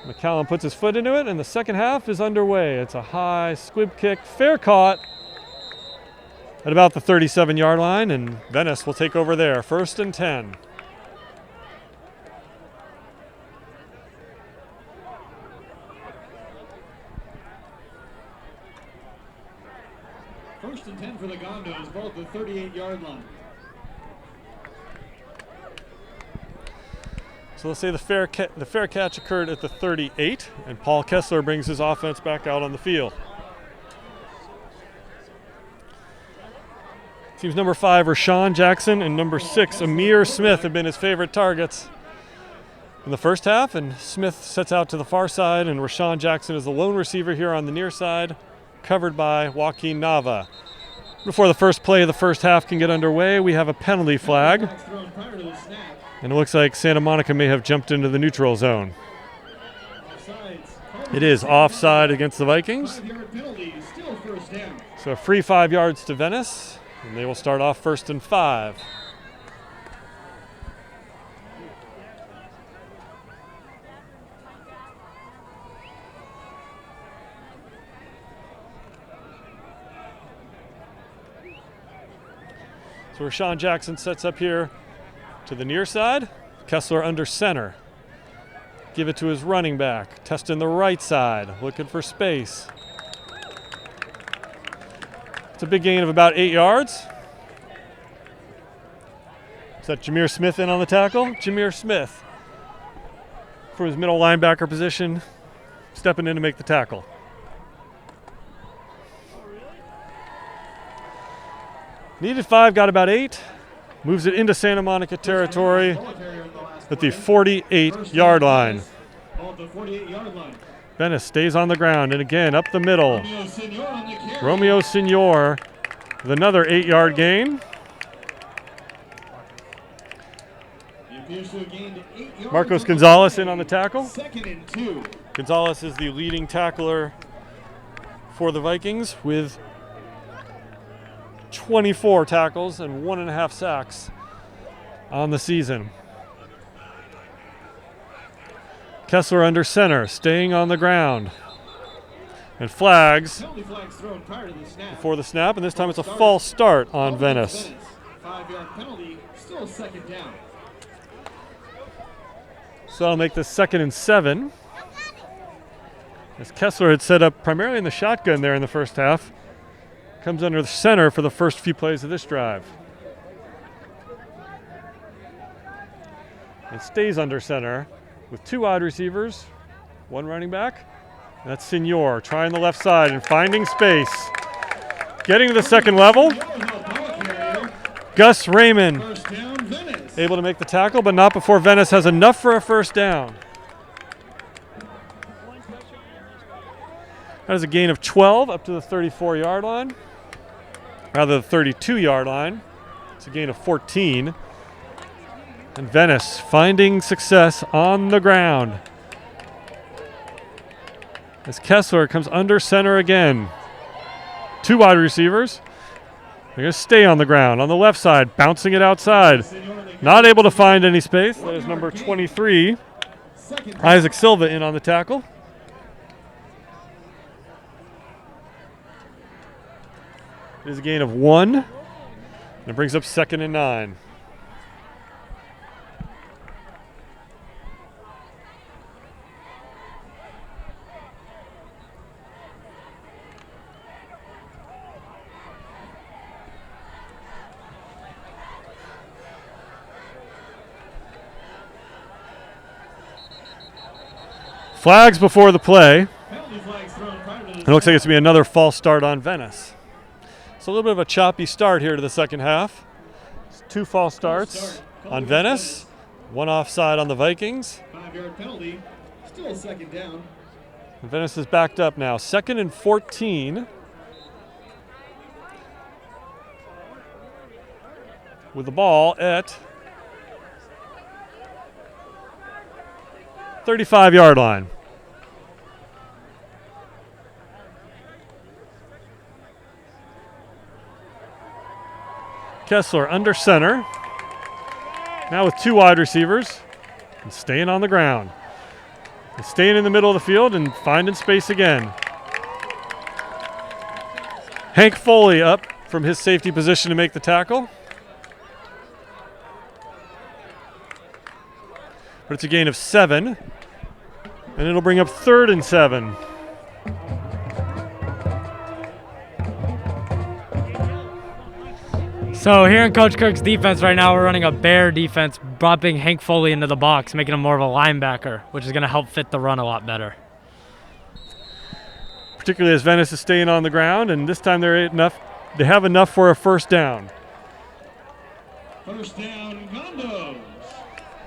McCallum puts his foot into it, and the second half is underway. It's a high squib kick, fair caught at about the 37-yard line, and Venice will take over there. 1st and 10. First and 10 for the Gondos, both the 38-yard line. So let's say the fair catch occurred at the 38, and Paul Kessler brings his offense back out on the field. Teams number 5, Rashawn Jackson, and number 6, Amir Smith, have been his favorite targets in the first half, and Smith sets out to the far side, and Rashawn Jackson is the lone receiver here on the near side, covered by Joaquin Nava. Before the first play of the first half can get underway, we have a penalty flag. And it looks like Santa Monica may have jumped into the neutral zone. It is offside against the Vikings. So a free 5 yards to Venice, and they will start off 1st and 5. So Rashawn Jackson sets up here to the near side. Kessler under center. Give it to his running back. Testing the right side, looking for space. It's a big gain of about 8 yards. Is that Jameer Smith in on the tackle? Jameer Smith from his middle linebacker position, stepping in to make the tackle. Needed 5, got about 8. Moves it into Santa Monica territory at the 48-yard line. Venice stays on the ground, and again up the middle. Romeo Signor with another 8-yard gain. Marcos Gonzalez in on the tackle. Gonzalez is the leading tackler for the Vikings with 24 tackles and 1.5 sacks on the season. Kessler under center, staying on the ground. And flags before the snap, and this time it's a false start on Venice. 5-yard penalty, still second down. So I'll make this 2nd and 7. As Kessler had set up primarily in the shotgun there in the first half. Comes under the center for the first few plays of this drive. And stays under center with 2 wide receivers, 1 running back. And that's Signor trying the left side and finding space. Getting to the second level. Gus Raymond able to make the tackle, but not before Venice has enough for a first down. That is a gain of 12 up to the 34-yard line. Rather, the 32-yard line. It's a gain of 14. And Venice finding success on the ground. As Kessler comes under center again. 2 wide receivers. They're going to stay on the ground. On the left side, bouncing it outside. Not able to find any space. That is number 23. Isaac Silva in on the tackle. It is a gain of 1. And it brings up 2nd and 9. Flags before the play. It looks like it's going to be another false start on Venice. So a little bit of a choppy start here to the second half. 2 false starts on Venice, 1 offside on the Vikings. 5-yard penalty, still second down. And Venice is backed up now. 2nd and 14. With the ball at 35-yard line. Kessler under center. Now with 2 wide receivers. And staying on the ground. And staying in the middle of the field and finding space again. Hank Foley up from his safety position to make the tackle. But it's a gain of 7. And it'll bring up 3rd and 7. So here in Coach Kirk's defense right now, we're running a bear defense, dropping Hank Foley into the box, making him more of a linebacker, which is going to help fit the run a lot better. Particularly as Venice is staying on the ground, and this time they have enough for a first down. First down, Gondos.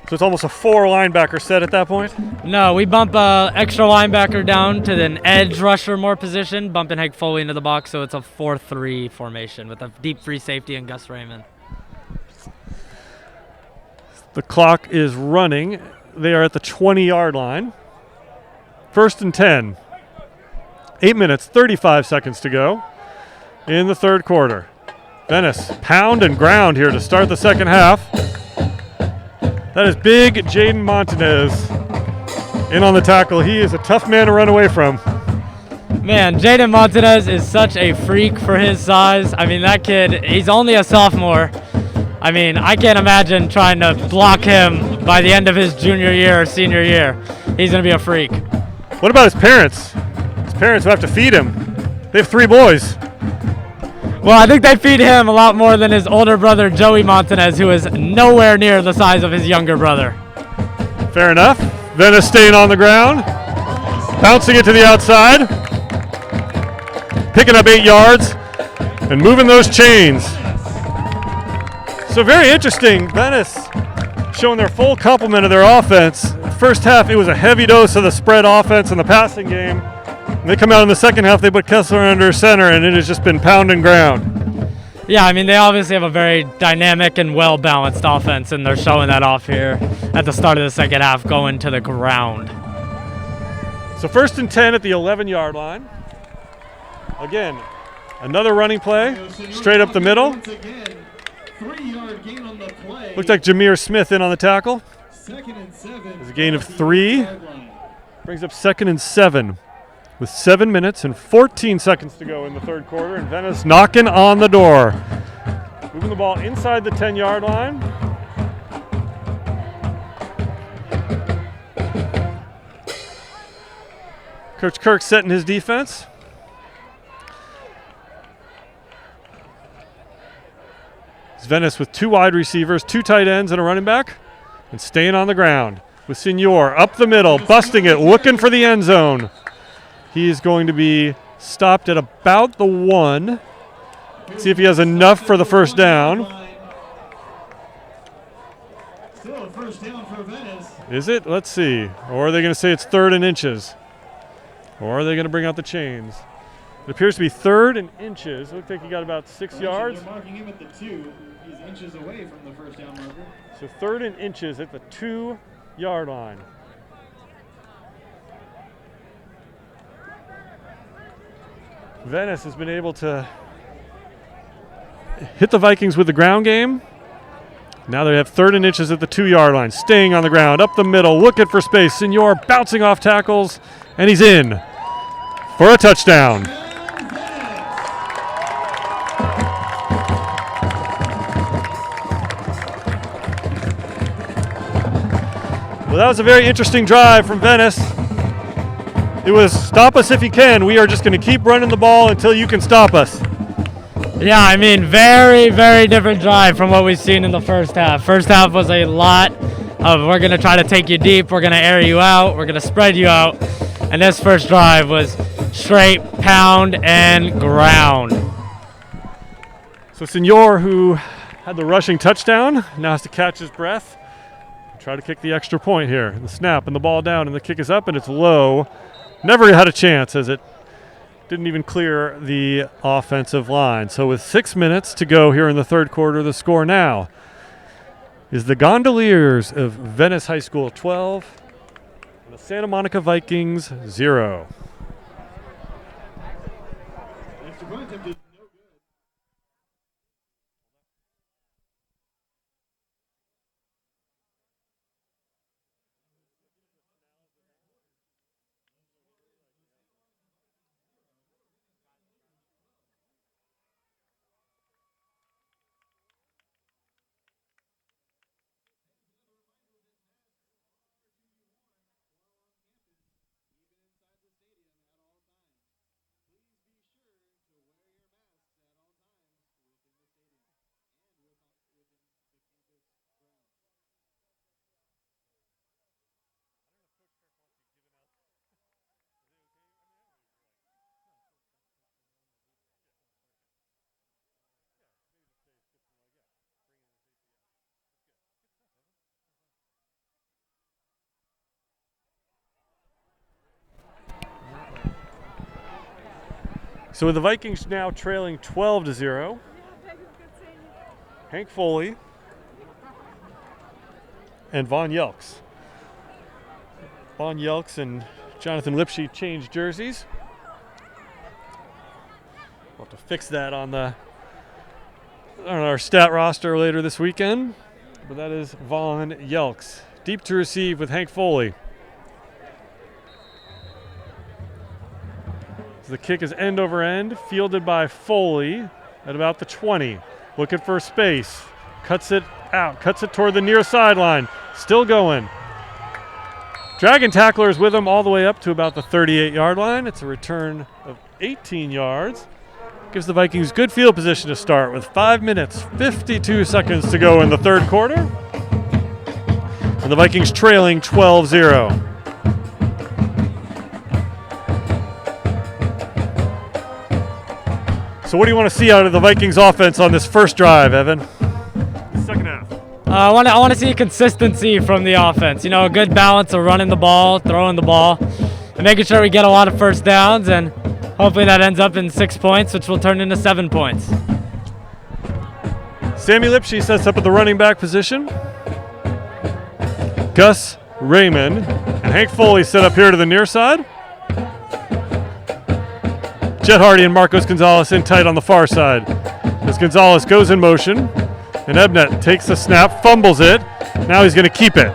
So it's almost a 4 linebacker set at that point? No, we bump extra linebacker down to an edge rusher more position, bumping Hank Foley into the box, so it's a 4-3 formation with a deep free safety and Gus Raymond. The clock is running. They are at the 20-yard line. 1st and 10. 8 minutes, 35 seconds to go in the third quarter. Venice pound and ground here to start the second half. That is big Jaden Montanez in on the tackle. He is a tough man to run away from. Man, Jaden Montanez is such a freak for his size. I mean, that kid, he's only a sophomore, I mean, I can't imagine trying to block him by the end of his junior year or senior year. He's going to be a freak. What about his parents? His parents will have to feed him. They have 3 boys. Well, I think they feed him a lot more than his older brother, Joey Montanez, who is nowhere near the size of his younger brother. Fair enough. Venice staying on the ground. Bouncing it to the outside. Picking up 8 yards. And moving those chains. So very interesting. Venice showing their full complement of their offense. First half, it was a heavy dose of the spread offense in the passing game. And they come out in the second half, they put Kessler under center, and it has just been pound and ground. Yeah, I mean, they obviously have a very dynamic and well-balanced offense, and they're showing that off here at the start of the second half, going to the ground. So 1st and 10 at the 11-yard line. Again, another running play, straight up the middle. 3-yard gain on the play. Looked like Jameer Smith in on the tackle. 2nd and 7. There's a gain of 3. Brings up 2nd and 7 with 7 minutes and 14 seconds to go in the third quarter. And Venice knocking on the door. Moving the ball inside the 10-yard line. Coach Kirk setting his defense. Venice with 2 wide receivers, 2 tight ends, and a running back, and staying on the ground with Senor up the middle, busting it, looking for the end zone. He is going to be stopped at about the 1. See if he has enough for the first down. Still a first down for Venice. Is it? Let's see. Or are they going to say it's 3rd and inches? Or are they going to bring out the chains? It appears to be 3rd and inches. Looks like he got about 6 yards. They're marking him at the 2. He's inches away from the first down marker. So 3rd and inches at the 2-yard line. Venice has been able to hit the Vikings with the ground game. Now they have 3rd and inches at the 2-yard line. Staying on the ground, up the middle, looking for space. Senor bouncing off tackles, and he's in for a touchdown. Well, that was a very interesting drive from Venice. It was stop us if you can. We are just going to keep running the ball until you can stop us. Yeah, I mean, very, very different drive from what we've seen in the first half. First half was a lot of we're going to try to take you deep, we're going to air you out, we're going to spread you out. And this first drive was straight pound and ground. So Senor, who had the rushing touchdown, now has to catch his breath. Try to kick the extra point here. The snap and the ball down and the kick is up and it's low. Never had a chance as it didn't even clear the offensive line. So with 6 minutes to go here in the third quarter, the score now is the Gondoliers of Venice High School 12 and the Santa Monica Vikings 0. So with the Vikings now trailing 12-0, Hank Foley and Von Yelks. Von Yelks and Jonathan Lipsche changed jerseys. We'll have to fix that on our stat roster later this weekend. But that is Von Yelks. Deep to receive with Hank Foley. The kick is end over end, fielded by Foley at about the 20. Looking for space. cuts it out, cuts it toward the near sideline. Still going. Dragon tackler is with him all the way up to about the 38-yard line. It's a return of 18 yards. Gives the Vikings good field position to start with 5 minutes, 52 seconds to go in the third quarter. And the Vikings trailing 12-0. So what do you want to see out of the Vikings offense on this first drive, Evan? Second half. I want to see consistency from the offense. You know, a good balance of running the ball, throwing the ball, and making sure we get a lot of first downs, and hopefully that ends up in 6 points, which will turn into 7 points. Sammy Lipsky sets up at the running back position. Gus Raymond and Hank Foley set up here to the near side. Jet Hardy and Marcos Gonzalez in tight on the far side. As Gonzalez goes in motion, and Ebnet takes the snap, fumbles it. Now he's going to keep it.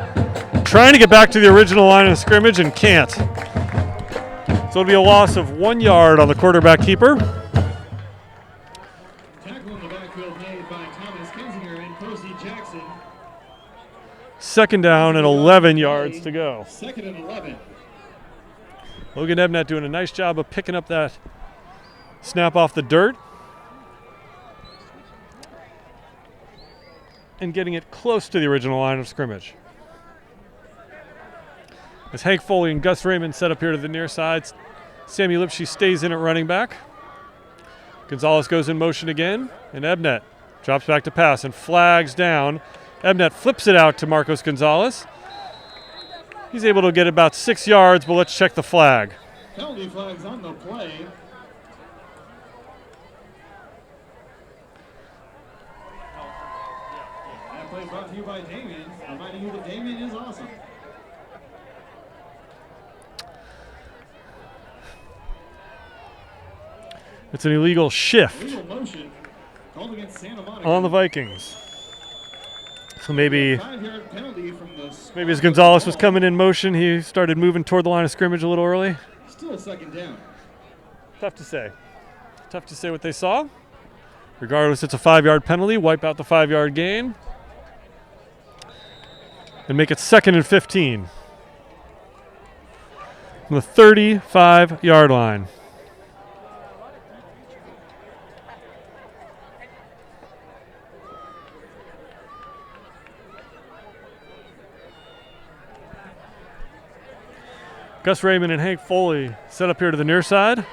Trying to get back to the original line of scrimmage and can't. So it'll be a loss of 1 yard on the quarterback keeper. Tackle in the backfield made by Thomas Kinzinger and Percy Jackson. Second down and 11 yards to go. Second and 11. Logan Ebnet doing a nice job of picking up that snap off the dirt and getting it close to the original line of scrimmage. As Hank Foley and Gus Raymond set up here to the near side, Sammy Lipsky stays in at running back. Gonzalez goes in motion again, and Ebnet drops back to pass and flags down. Ebnet flips it out to Marcos Gonzalez. He's able to get about 6 yards, but let's check the flag. Penalty flags on the play. That play brought to you by Damien, reminding you that Damien is awesome. It's an illegal shift Illegal motion called against Santa Monica. on the Vikings. So maybe 5-yard penalty from the as Gonzalez was coming in motion, he started moving toward the line of scrimmage a little early. Still a second down. Tough to say. Tough to say what they saw. Regardless, it's a 5-yard penalty. Wipe out the 5-yard gain. And make it 2nd and 15. From the 35-yard line. Gus Raymond and Hank Foley set up here to the near side.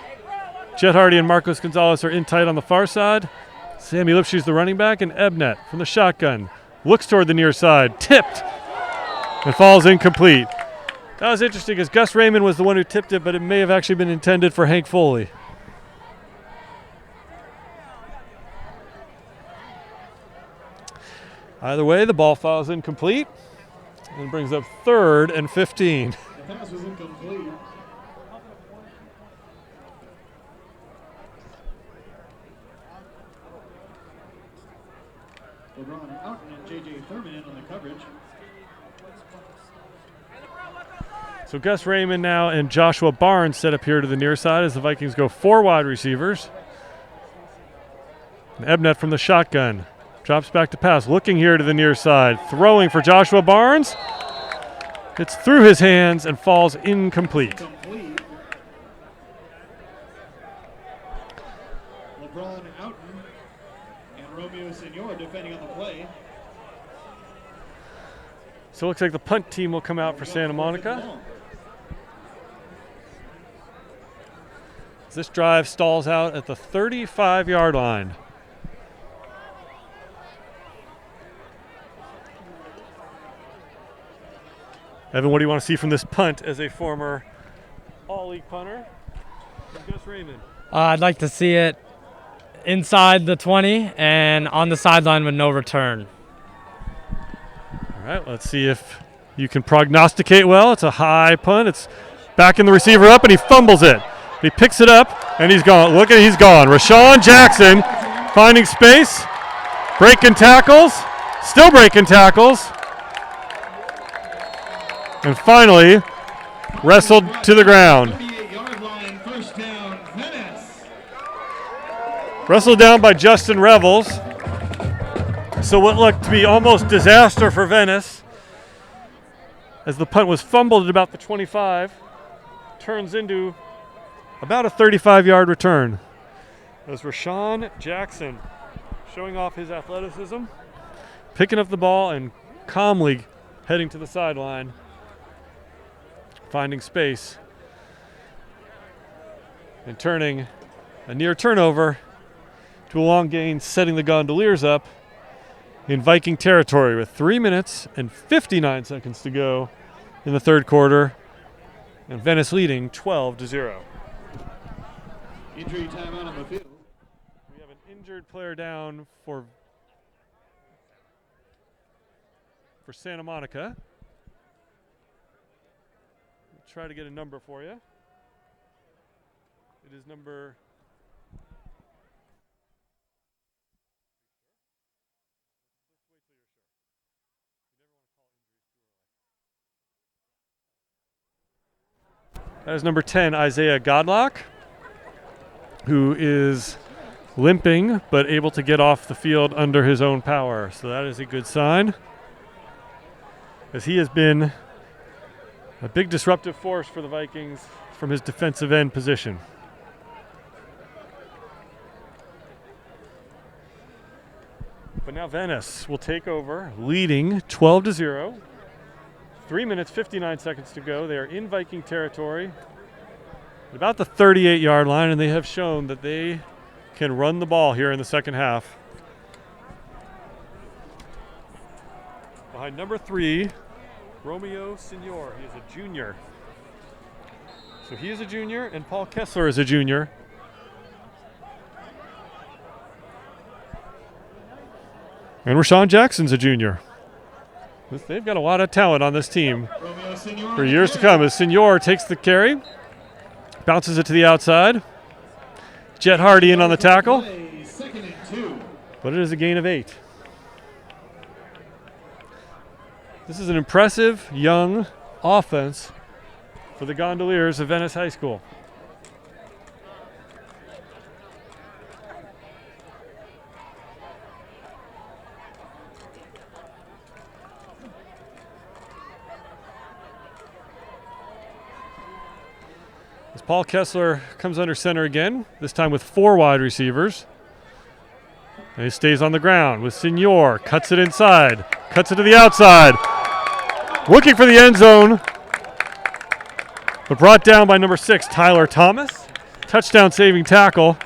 Jet Hardy and Marcos Gonzalez are in tight on the far side. Sammy Lipsky's the running back, and Ebnet from the shotgun looks toward the near side, tipped, and falls incomplete. That was interesting because Gus Raymond was the one who tipped it, but it may have actually been intended for Hank Foley. Either way, the ball falls incomplete and brings up 3rd and 15. The pass was incomplete. LeBron Oughton and J.J. Thurman in on the coverage. So Gus Raymond now and Joshua Barnes set up here to the near side as the Vikings go 4 wide receivers. And Ebnet from the shotgun drops back to pass, looking here to the near side, throwing for Joshua Barnes. It's through his hands and falls incomplete. Complete. LeBron Oughton and Romeo Senor defending on the play. So it looks like the punt team will come out for Santa Monica. This drive stalls out at the 35-yard line. Evan, what do you want to see from this punt as a former all-league punter from Gus Raymond? I'd like to see it inside the 20 and on the sideline with no return. All right, let's see if you can prognosticate well. It's a high punt. It's backing the receiver up, and he fumbles it. He picks it up, and he's gone. Look at he's gone. Rashawn Jackson finding space, breaking tackles, still breaking tackles. And finally, wrestled to the ground. 38-yard line, first down, Venice. Wrestled down by Justin Revels. So what looked to be almost disaster for Venice, as the punt was fumbled at about the 25, turns into about a 35-yard return. As Rashawn Jackson, showing off his athleticism, picking up the ball and calmly heading to the sideline, finding space, and turning a near turnover to a long gain, setting the Gondoliers up in Viking territory with 3 minutes and 59 seconds to go in the third quarter, and Venice leading 12-0. Injury timeout on the field. We have an injured player down for Santa Monica. We'll try to get a number for you. It is number... That is number 10, Isaiah Godlock, who is limping but able to get off the field under his own power. So that is a good sign, as he has been a big disruptive force for the Vikings from his defensive end position. But now Venice will take over, leading 12-0. 3 minutes, 59 seconds to go. They are in Viking territory at about the 38-yard line, and they have shown that they can run the ball here in the second half. Behind number 3, Romeo Signor. He is a junior. So he is a junior, and Paul Kessler is a junior. And Rashawn Jackson's a junior. They've got a lot of talent on this team for years to come. As Signor takes the carry, bounces it to the outside. Jet Hardy in on the tackle, but it is a gain of 8. This is an impressive young offense for the Gondoliers of Venice High School. As Paul Kessler comes under center again, this time with 4 wide receivers. And he stays on the ground with Signor, cuts it inside, cuts it to the outside. Looking for the end zone, but brought down by number 6, Tyler Thomas. Touchdown saving tackle.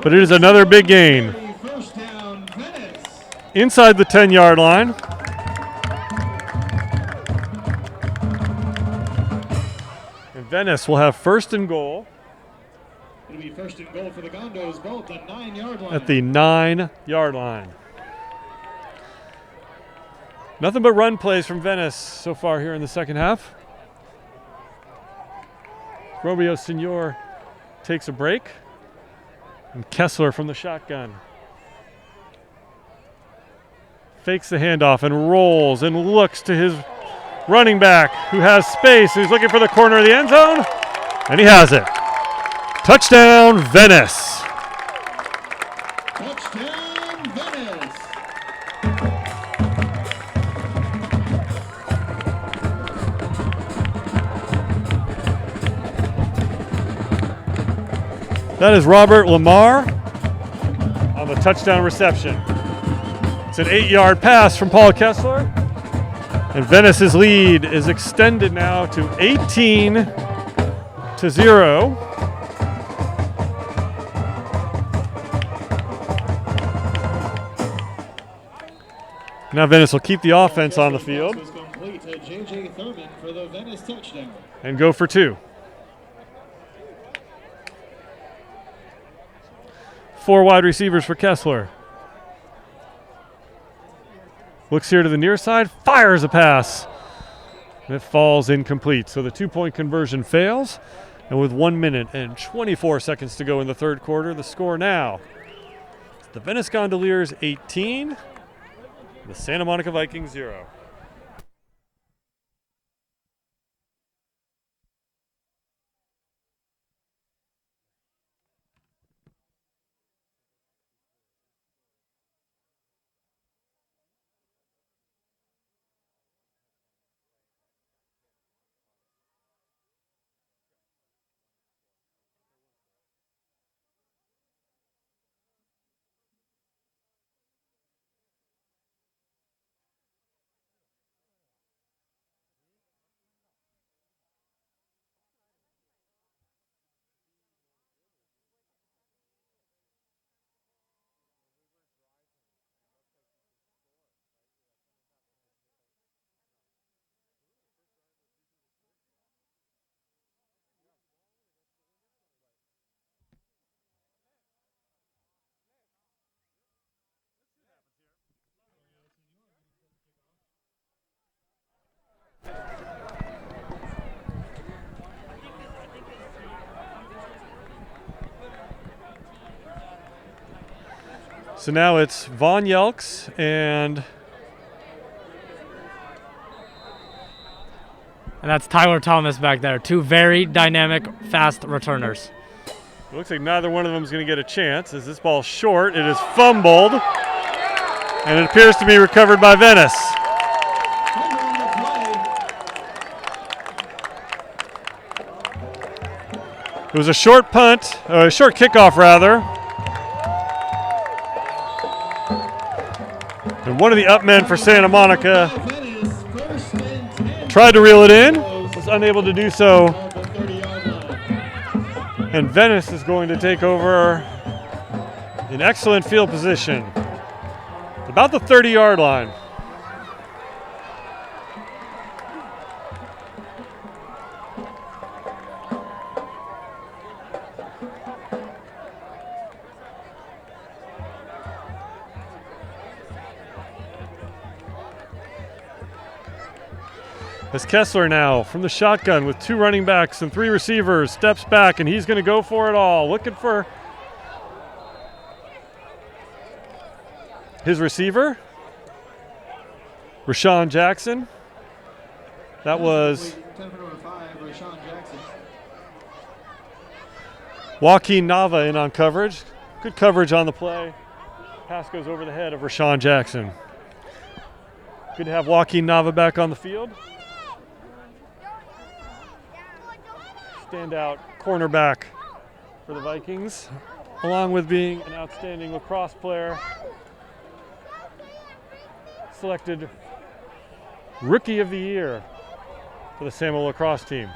But it is another big gain. Inside the 10-yard line. And Venice will have first and goal. It'll be first and goal for the Gondos, both at 9-yard line. At the 9-yard line. Nothing but run plays from Venice so far here in the second half. Romeo Signor takes a break. And Kessler from the shotgun fakes the handoff and rolls and looks to his running back, who has space. He's looking for the corner of the end zone, and he has it. Touchdown, Venice. Touchdown, Venice. That is Robert Lamar on the touchdown reception. It's an 8-yard pass from Paul Kessler. And Venice's lead is extended now to 18-0. Now Venice will keep the offense on the field and go for 2. 4 wide receivers for Kessler. Looks here to the near side, fires a pass. And it falls incomplete. So the 2-point conversion fails. And with 1 minute and 24 seconds to go in the third quarter, the score now: the Venice Gondoliers 18, the Santa Monica Vikings 0. So now it's Von Yelks and that's Tyler Thomas back there. Two very dynamic, fast returners. it looks like neither one of them is going to get a chance as this ball's short. It is fumbled, and it appears to be recovered by Venice. It was a short punt, a short kickoff rather. And one of the up men for Santa Monica tried to reel it in, was unable to do so. And Venice is going to take over in excellent field position, about the 30-yard line. As Kessler now from the shotgun with two running backs and three receivers steps back, and he's going to go for it all, looking for his receiver, Rashawn Jackson. That was Joaquin Nava in on coverage. Good coverage on the play. Pass goes over the head of Rashawn Jackson. Good to have Joaquin Nava back on the field. Standout cornerback for the Vikings, along with being an outstanding lacrosse player. Selected Rookie of the Year for the Samuel lacrosse team.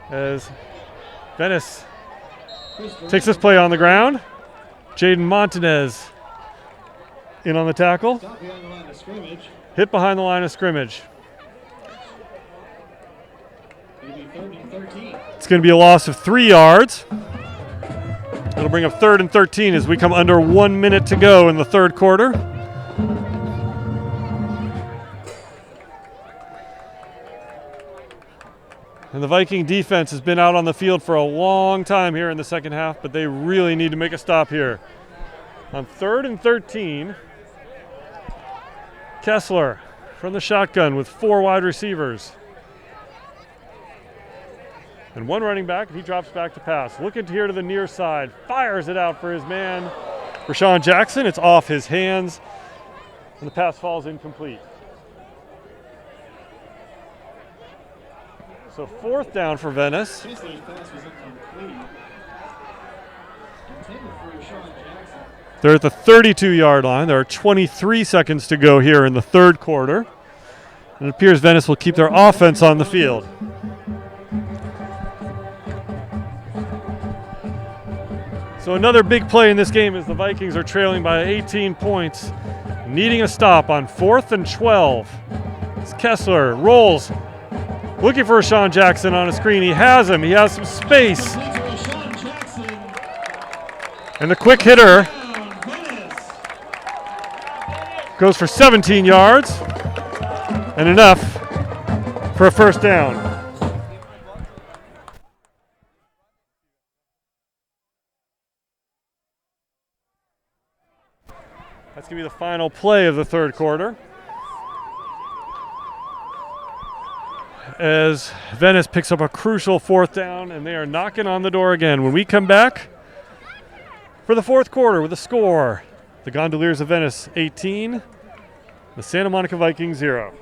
As Venice takes this play on the ground, Jaden Montanez in on the tackle. Hit behind the line of scrimmage. It's going to be a loss of 3 yards. It'll bring up 3rd and 13 as we come under 1 minute to go in the third quarter. And the Viking defense has been out on the field for a long time here in the second half, but they really need to make a stop here. On 3rd and 13, Kessler from the shotgun with 4 wide receivers. And 1 running back, and he drops back to pass. Looking here to the near side, fires it out for his man, Rashawn Jackson. It's off his hands, and the pass falls incomplete. So 4th down for Venice. They're at the 32-yard line. There are 23 seconds to go here in the third quarter. And it appears Venice will keep their offense on the field. So another big play in this game as the Vikings are trailing by 18 points, needing a stop on 4th and 12. As Kessler rolls, looking for Rashawn Jackson on a screen. He has him. He has some space. And the quick hitter goes for 17 yards and enough for a first down. That's going to be the final play of the third quarter, as Venice picks up a crucial 4th down, and they are knocking on the door again. When we come back for the fourth quarter with a score, the Gondoliers of Venice 18, the Santa Monica Vikings 0.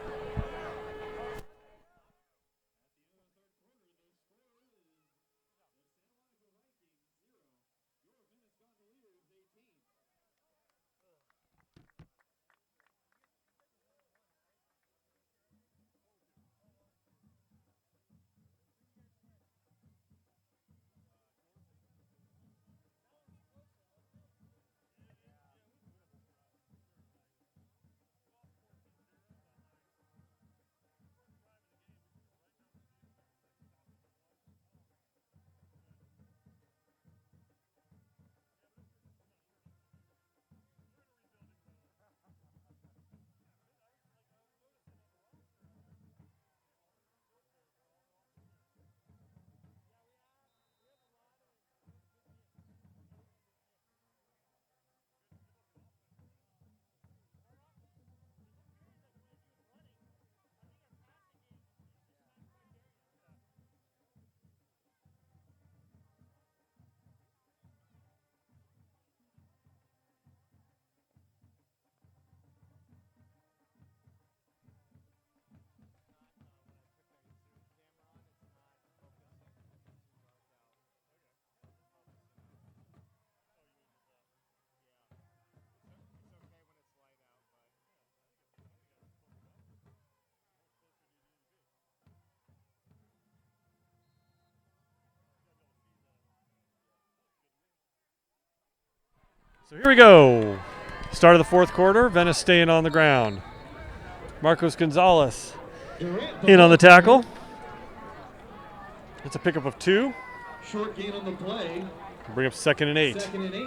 So here we go. Start of the fourth quarter. Venice staying on the ground. Marcos Gonzalez in on the tackle. It's a pickup of 2. Short gain on the play. Bring up 2nd and 8. 2nd and 8.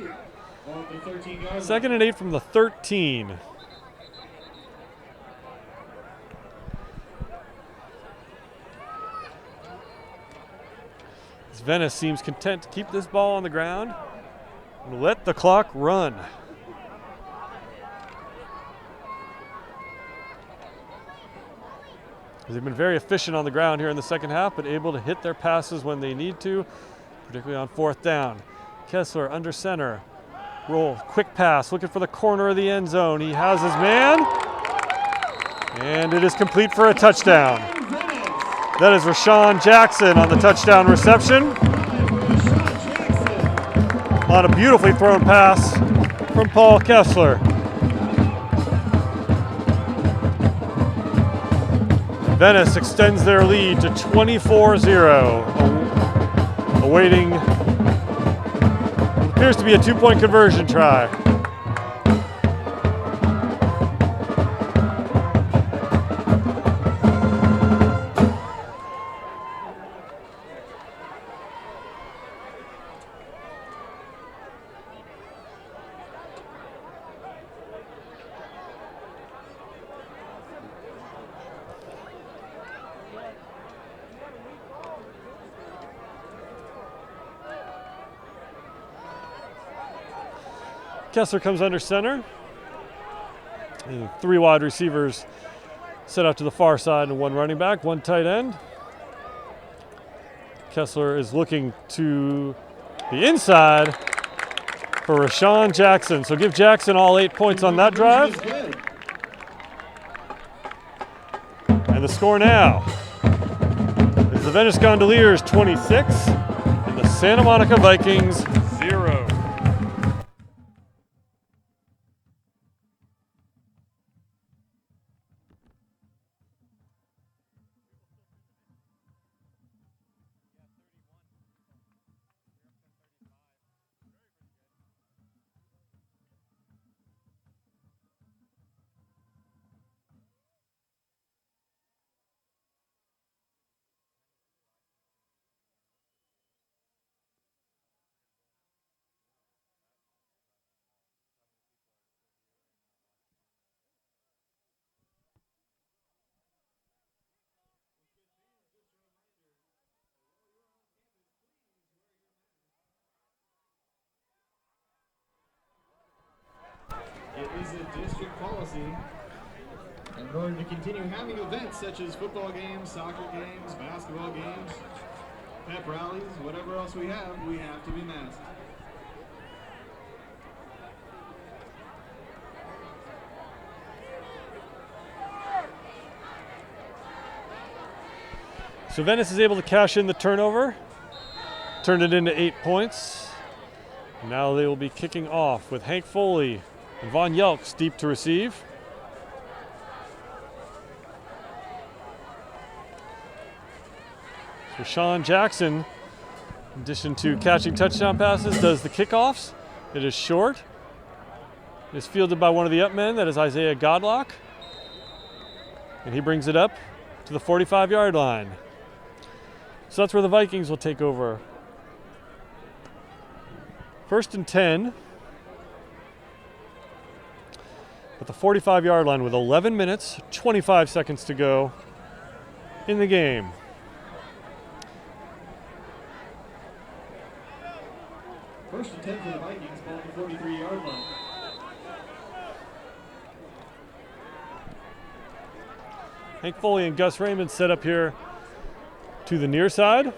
On the 13-yard 2nd and 8 from the 13. As Venice seems content to keep this ball on the ground and let the clock run. They've been very efficient on the ground here in the second half, but able to hit their passes when they need to, particularly on 4th down. Kessler under center. Roll, quick pass, looking for the corner of the end zone. He has his man, and it is complete for a touchdown. That is Rashawn Jackson on the touchdown reception. On a beautifully thrown pass from Paul Kessler. Venice extends their lead to 24-0, awaiting what appears to be a 2-point conversion try. Kessler comes under center. And 3 wide receivers set out to the far side and 1 running back, 1 tight end. Kessler is looking to the inside for Rashawn Jackson. So give Jackson all 8 points on that drive. And the score now is the Venice Gondoliers 26 and the Santa Monica Vikings 0. It is a district policy. And in order to continue having events such as football games, soccer games, basketball games, pep rallies, whatever else we have to be masked. So Venice is able to cash in the turnover, turn it into 8 points. Now they will be kicking off with Hank Foley and Von Yelks deep to receive. So Rashawn Jackson, in addition to catching touchdown passes, does the kickoffs. It is short. It is fielded by one of the up men, that is Isaiah Godlock. And he brings it up to the 45-yard line. So that's where the Vikings will take over. 1st and 10. At the 45-yard line with 11 minutes, 25 seconds to go in the game. First and 10 for the Vikings, ball at the 43-yard line. Hank Foley and Gus Raymond set up here to the near side.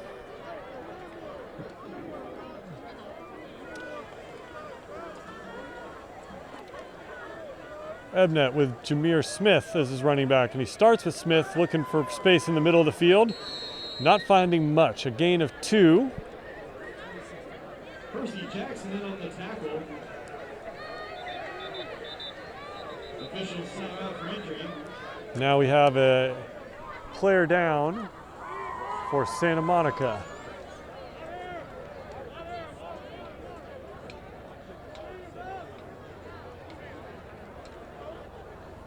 Ebnet with Jameer Smith as his running back, and he starts with Smith looking for space in the middle of the field, not finding much. A gain of 2. Percy Jackson in on the tackle. Officials sent him out for injury. Now we have a player down for Santa Monica.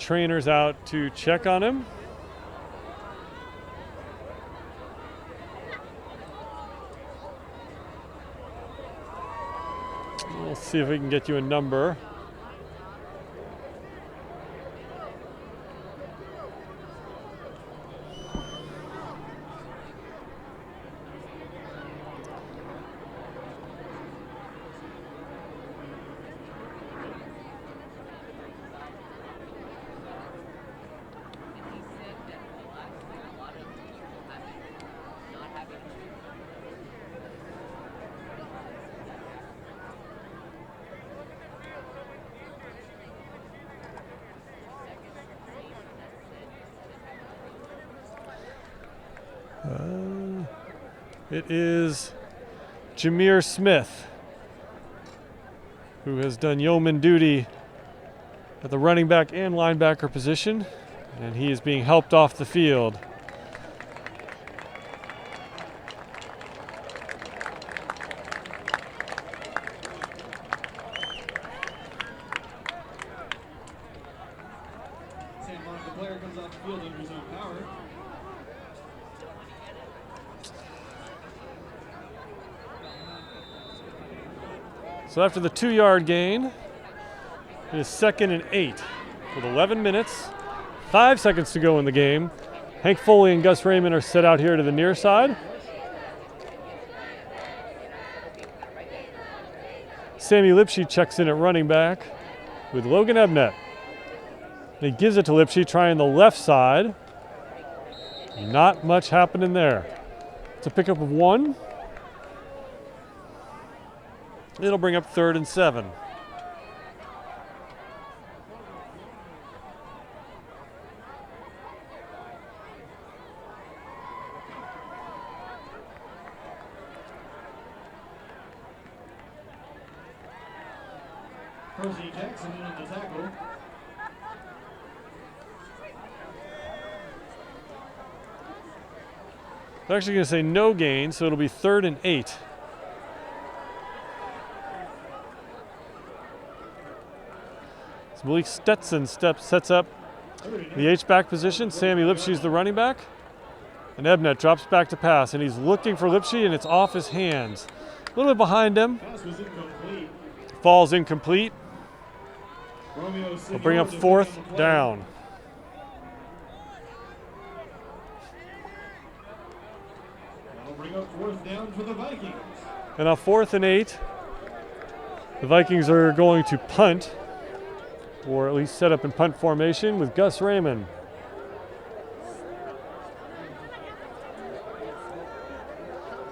trainers out to check on him. We'll see if we can get you a number. It is Jameer Smith, who has done yeoman duty at the running back and linebacker position, and he is being helped off the field. The player comes off the field under his own power. So after the 2-yard gain, it is 2nd and 8 with 11 minutes, 5 seconds to go in the game. Hank Foley and Gus Raymond are set out here to the near side. Sammy Lipsky checks in at running back with Logan Ebnett. He gives it to Lipsky, trying the left side. Not much happening there. It's a pickup of 1. It'll bring up 3rd and 7. Percy Jackson in on the tackle. They're actually going to say no gain, so it'll be 3rd and 8. Malik Stetson sets up the H-back position. Sammy Lipsky's the running back. And Ebnett drops back to pass, and he's looking for Lipsky, and it's off his hands. A little bit behind him. Pass was incomplete. Falls incomplete. Romeo We'll bring up 4th down. That'll bring up 4th down for the Vikings. And on 4th and 8, the Vikings are going to punt, or at least set up in punt formation with Gus Raymond.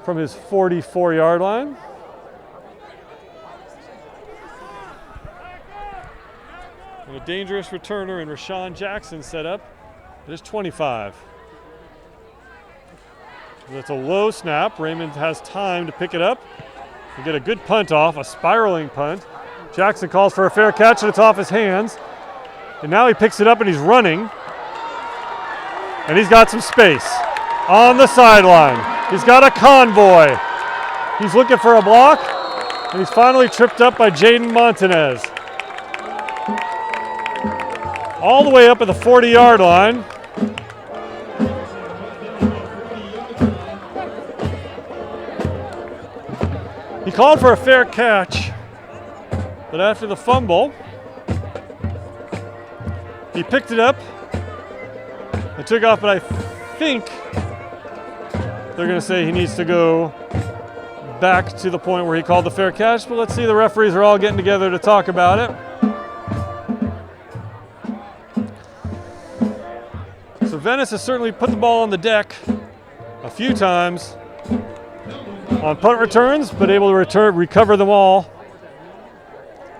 From his 44-yard line. And a dangerous returner in Rashawn Jackson set up. There's 25. That's a low snap. Raymond has time to pick it up and get a good punt off, a spiraling punt. Jackson calls for a fair catch, and it's off his hands. And now he picks it up and he's running. And he's got some space on the sideline. He's got a convoy. He's looking for a block, and he's finally tripped up by Jaden Montanez. All the way up at the 40-yard line. He called for a fair catch, but after the fumble, he picked it up and took off, but I think they're going to say he needs to go back to the point where he called the fair catch, but let's see, the referees are all getting together to talk about it. So Venice has certainly put the ball on the deck a few times on punt returns, but able to recover them all.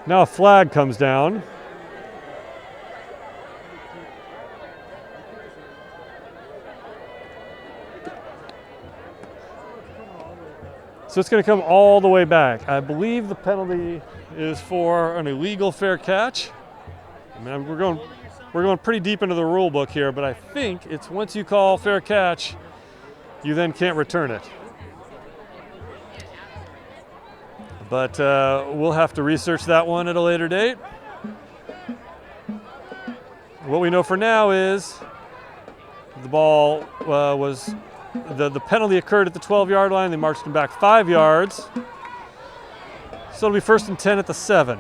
Now a flag comes down. So it's going to come all the way back. I believe the penalty is for an illegal fair catch. I mean, we're going pretty deep into the rule book here, but I think it's once you call fair catch, you then can't return it. But we'll have to research that one at a later date. What we know for now is the ball was, the penalty occurred at the 12-yard line. They marched him back 5 yards. So it'll be 1st and 10 at the 7.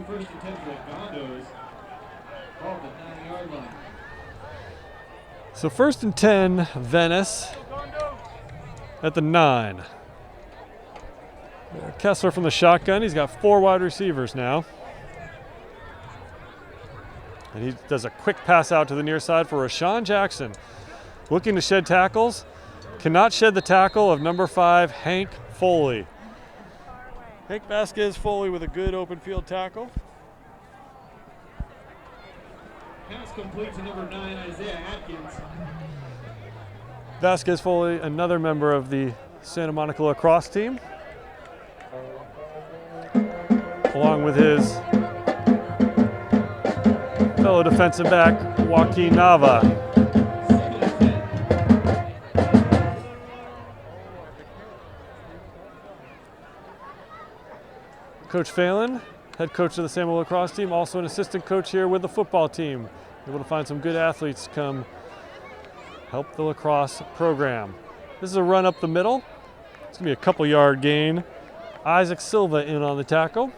First and 10 for the Gondos. Ball at the 9-yard line. So 1st and 10, Venice at the 9. Kessler from the shotgun. He's got 4 wide receivers now. And he does a quick pass out to the near side for Rashawn Jackson. Looking to shed tackles. Cannot shed the tackle of number 5, Hank Foley. Hank Vasquez Foley with a good open field tackle. Pass complete to number 9, Isaiah Atkins. Vasquez Foley, another member of the Santa Monica lacrosse team, along with his fellow defensive back, Joaquin Nava. Coach Phelan, head coach of the Samuel lacrosse team, also an assistant coach here with the football team. Able to find some good athletes to come help the lacrosse program. This is a run up the middle. It's gonna be a couple yard gain. Isaac Silva in on the tackle.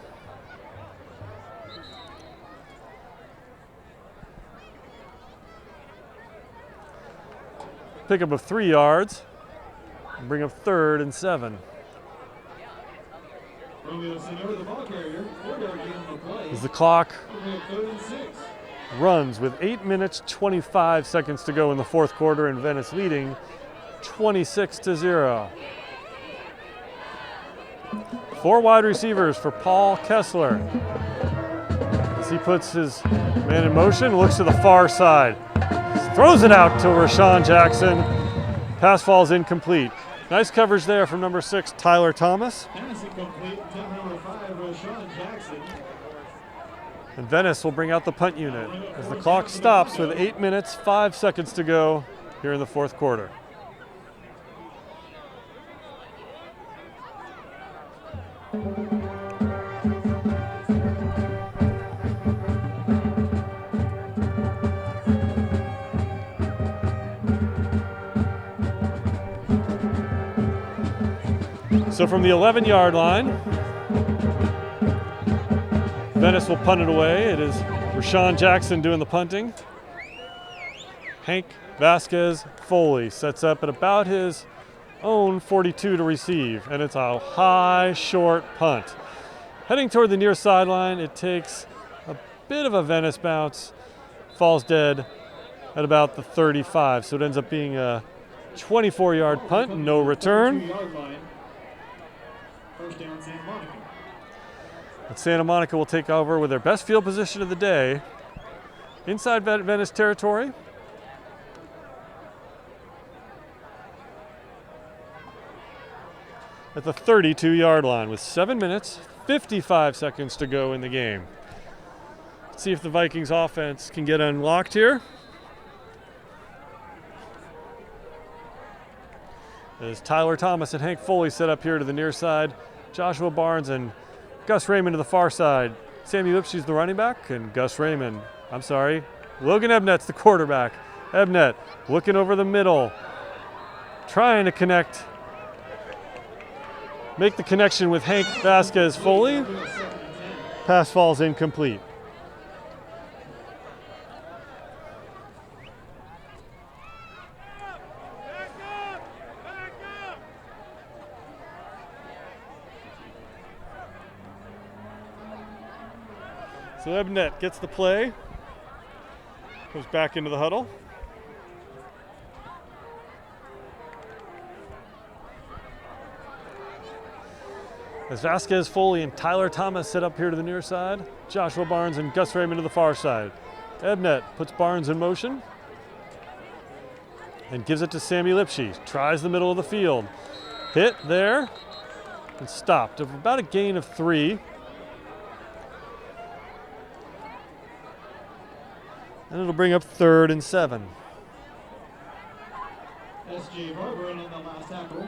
Pickup of 3 yards. And bring up 3rd and 7. The ball carrier, 4-yard gain on the play. As the clock 3rd and 6. runs with 8 minutes 25 seconds to go in the 4th quarter, and Venice leading 26-0. 4 wide receivers for Paul Kessler. As he puts his man in motion, looks to the far side, throws it out to Rashawn Jackson. Pass falls incomplete. Nice coverage there from number 6, Tyler Thomas. Pass incomplete to number 5, Rashawn Jackson. And Venice will bring out the punt unit as the clock stops with 8 minutes 5 seconds to go here in the 4th quarter. So from the 11-yard line, Venice will punt it away. It is Rashawn Jackson doing the punting. Hank Vasquez Foley sets up at about his own 42 to receive, and it's a high, short punt. Heading toward the near sideline, it takes a bit of a Venice bounce, falls dead at about the 35, so it ends up being a 24-yard punt, no return. First down, Santa Monica. And Santa Monica will take over with their best field position of the day inside Venice territory. At the 32-yard line with 7 minutes, 55 seconds to go in the game. Let's see if the Vikings offense can get unlocked here. As Tyler Thomas and Hank Foley set up here to the near side, Joshua Barnes and Gus Raymond to the far side. Sammy Lipsky's the running back, and Logan Ebnett's the quarterback. Ebnett looking over the middle, trying to connect, make the connection with Hank Vasquez Foley. Pass falls incomplete. So Ebnett gets the play, goes back into the huddle. As Vasquez Foley and Tyler Thomas sit up here to the near side, Joshua Barnes and Gus Raymond to the far side. Ebnett puts Barnes in motion and gives it to Sammy Lipsky. Tries the middle of the field. Hit there and stopped of about a gain of 3. And it'll bring up 3rd and 7. S.J. Barber in on the last tackle.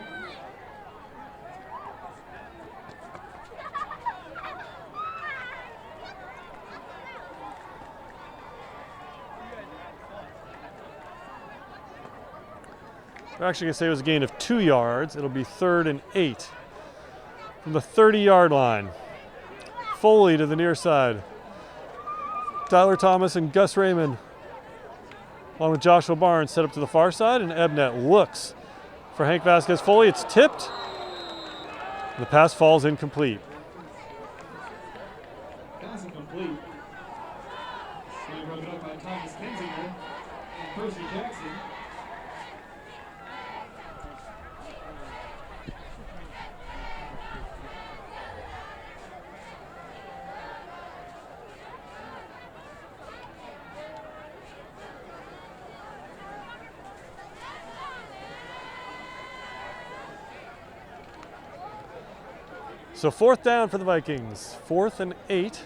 We're actually going to say it was a gain of 2 yards. It'll be 3rd and 8 from the 30-yard line. Foley to the near side. Tyler Thomas and Gus Raymond, along with Joshua Barnes, set up to the far side, and Ebnet looks for Hank Vasquez Foley. It's tipped. The pass falls incomplete. Pass incomplete. Being broken up by Thomas Kinzinger and Percy Jackson. So 4th down for the Vikings. 4th and 8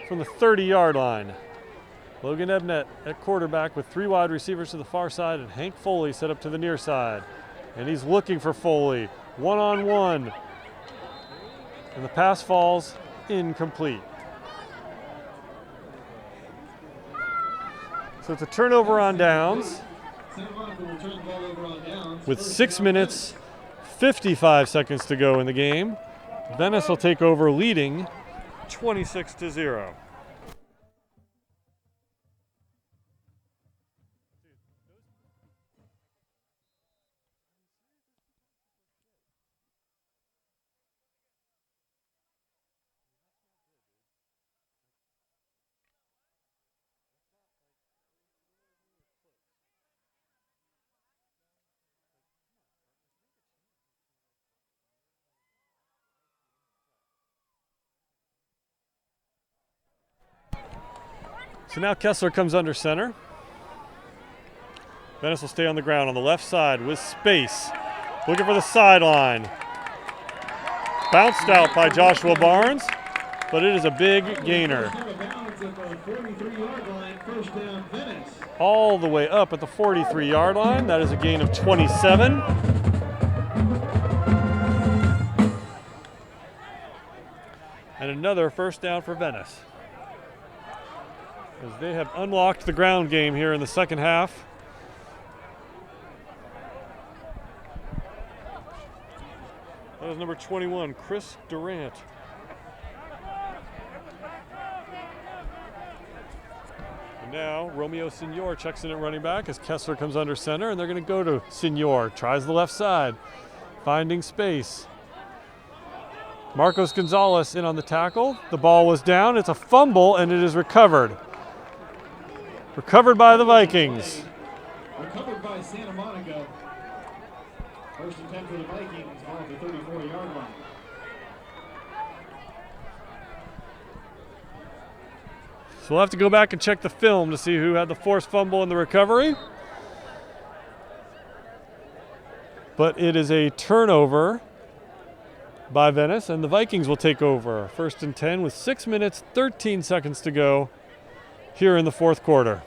from the 30-yard line. Logan Ebnet at quarterback with 3 wide receivers to the far side, and Hank Foley set up to the near side. And he's looking for Foley, one-on-one. And the pass falls incomplete. So it's a turnover on downs Santa Monica will turn the ball over on downs. with 6 minutes, 55 seconds to go in the game. Venice will take over leading 26-0. So now Kessler comes under center. Venice will stay on the ground on the left side with space. Looking for the sideline. Bounced out by Joshua Barnes, but it is a big gainer. All the way up at the 43-yard line. That is a gain of 27. And another first down for Venice, as they have unlocked the ground game here in the second half. That was number 21, Chris Durant. And now Romeo Signor checks in at running back as Kessler comes under center, and they're going to go to Signor. Tries the left side, finding space. Marcos Gonzalez in on the tackle. The ball was down. It's a fumble, and it is recovered. Recovered by the Vikings. Recovered by Santa Monica. First and 10 for the Vikings off the 34-yard line. So we'll have to go back and check the film to see who had the forced fumble in the recovery. But it is a turnover by Venice, and the Vikings will take over. First and 10 with 6 minutes, 13 seconds to go here in the fourth quarter.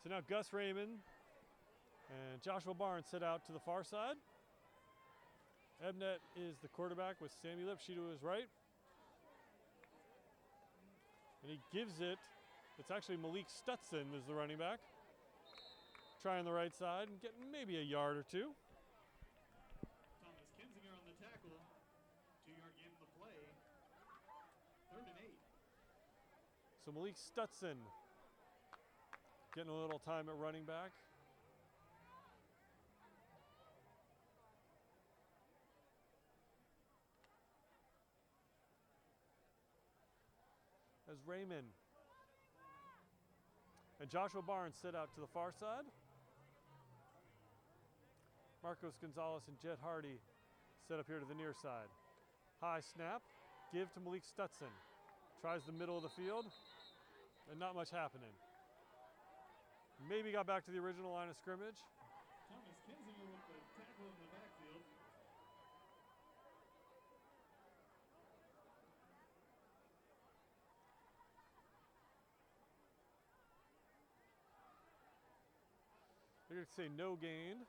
So now Gus Raymond and Joshua Barnes sit out to the far side. Ebnet is the quarterback with Sammy Lipsky to his right. And he gives it, it's actually Malik Stutson is the running back. Trying the right side and getting maybe a yard or two. Thomas Kinzinger on the tackle. 2-yard gain on the play. 3rd and 8. So Malik Stutson getting a little time at running back. As Raymond and Joshua Barnes sit out to the far side. Marcos Gonzalez and Jet Hardy set up here to the near side. High snap, give to Malik Stutson. Tries the middle of the field, and not much happening. Maybe got back to the original line of scrimmage. Thomas Kinzinger with the tackle in the backfield. They're going to say no gain.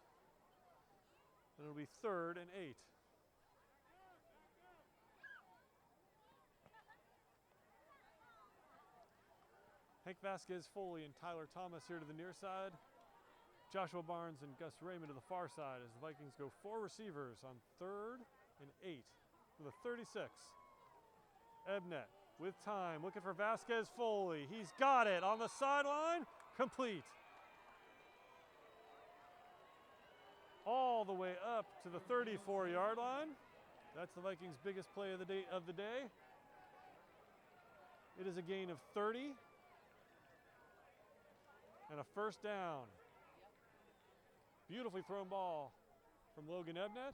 And it'll be 3rd and 8. Hank Vasquez Foley and Tyler Thomas here to the near side. Joshua Barnes and Gus Raymond to the far side as the Vikings go 4 receivers on 3rd and 8 for the 36. Ebnet with time, looking for Vasquez Foley. He's got it on the sideline, complete. All the way up to the 34-yard line. That's the Vikings' biggest play of the day. It is a gain of 30 and a first down. Beautifully thrown ball from Logan Ebnet,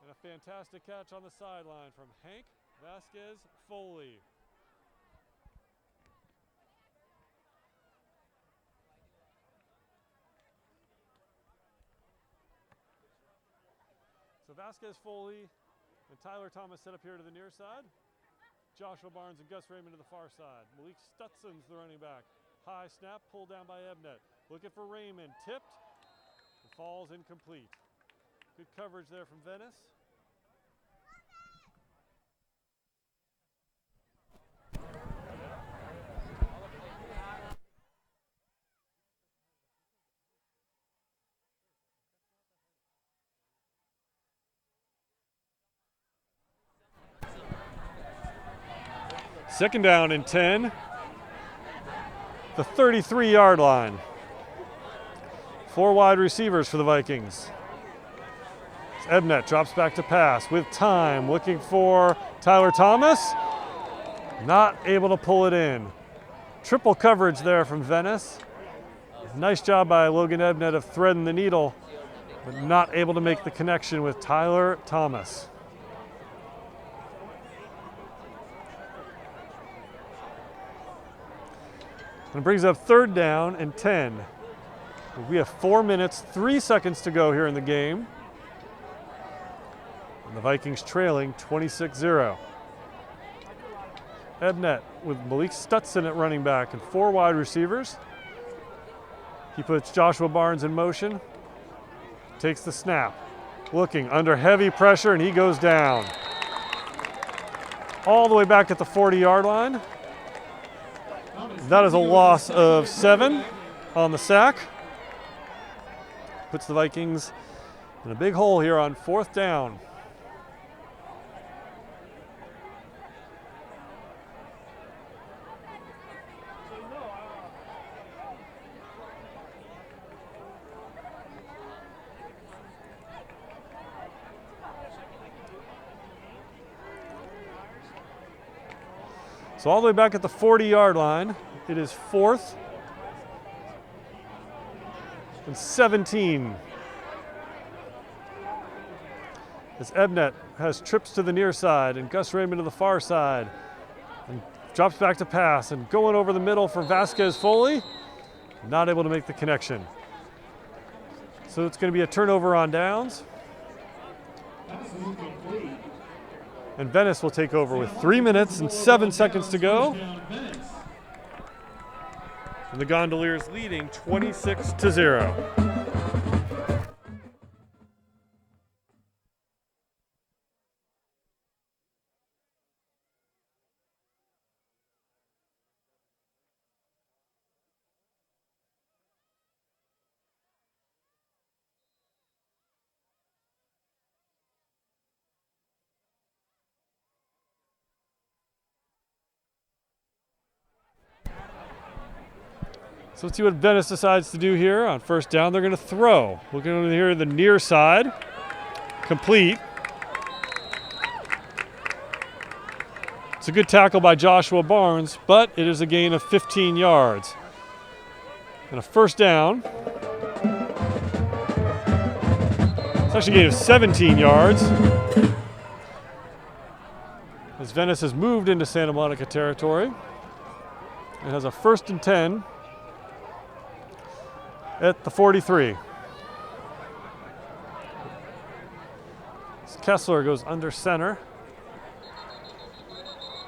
and a fantastic catch on the sideline from Hank Vasquez Foley. So Vasquez Foley and Tyler Thomas set up here to the near side. Joshua Barnes and Gus Raymond to the far side. Malik Stutson's the running back. High snap, pulled down by Ebnet. Looking for Raymond, tipped. It falls incomplete. Good coverage there from Venice. Second down and 10. The 33-yard line. 4 wide receivers for the Vikings. Ebnet drops back to pass with time, looking for Tyler Thomas. Not able to pull it in. Triple coverage there from Venice. Nice job by Logan Ebnet of threading the needle, but not able to make the connection with Tyler Thomas. And it brings up 3rd down and 10. We have 4 minutes, 3 seconds to go here in the game. And the Vikings trailing 26-0. Ebnet with Malik Stutson at running back and 4 wide receivers. He puts Joshua Barnes in motion, takes the snap, looking under heavy pressure, and he goes down. All the way back at the 40-yard line. That is a loss of 7 on the sack. Puts the Vikings in a big hole here on 4th down. So all the way back at the 40-yard line, it is 4th and 17. As Ebnet has trips to the near side and Gus Raymond to the far side and drops back to pass and going over the middle for Vasquez Foley, not able to make the connection. So it's going to be a turnover on downs. And Venice will take over with 3 minutes and 7 seconds to go. And the Gondoliers leading 26-0. So let's see what Venice decides to do here on 1st down. They're going to throw. We're going to hear the near side. Complete. It's a good tackle by Joshua Barnes, but it is a gain of 15 yards. And a 1st down. It's actually a gain of 17 yards. As Venice has moved into Santa Monica territory. It has a 1st and 10 at the 43. Kessler goes under center.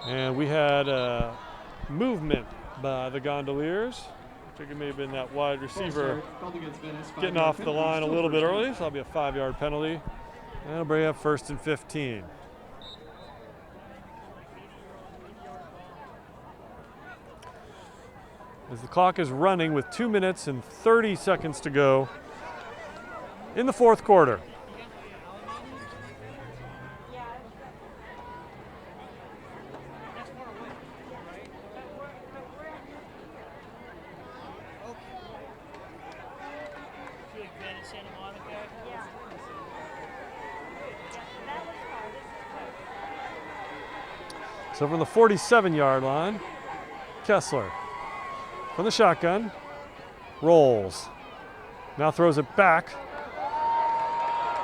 And we had movement by the Gondoliers. I think it may have been that wide receiver getting off the line a little bit early, so that'll be a 5-yard penalty. And it'll bring up 1st and 15. As the clock is running with 2 minutes and 30 seconds to go in the 4th quarter. So from the 47-yard line, Kessler from the shotgun, rolls. Now throws it back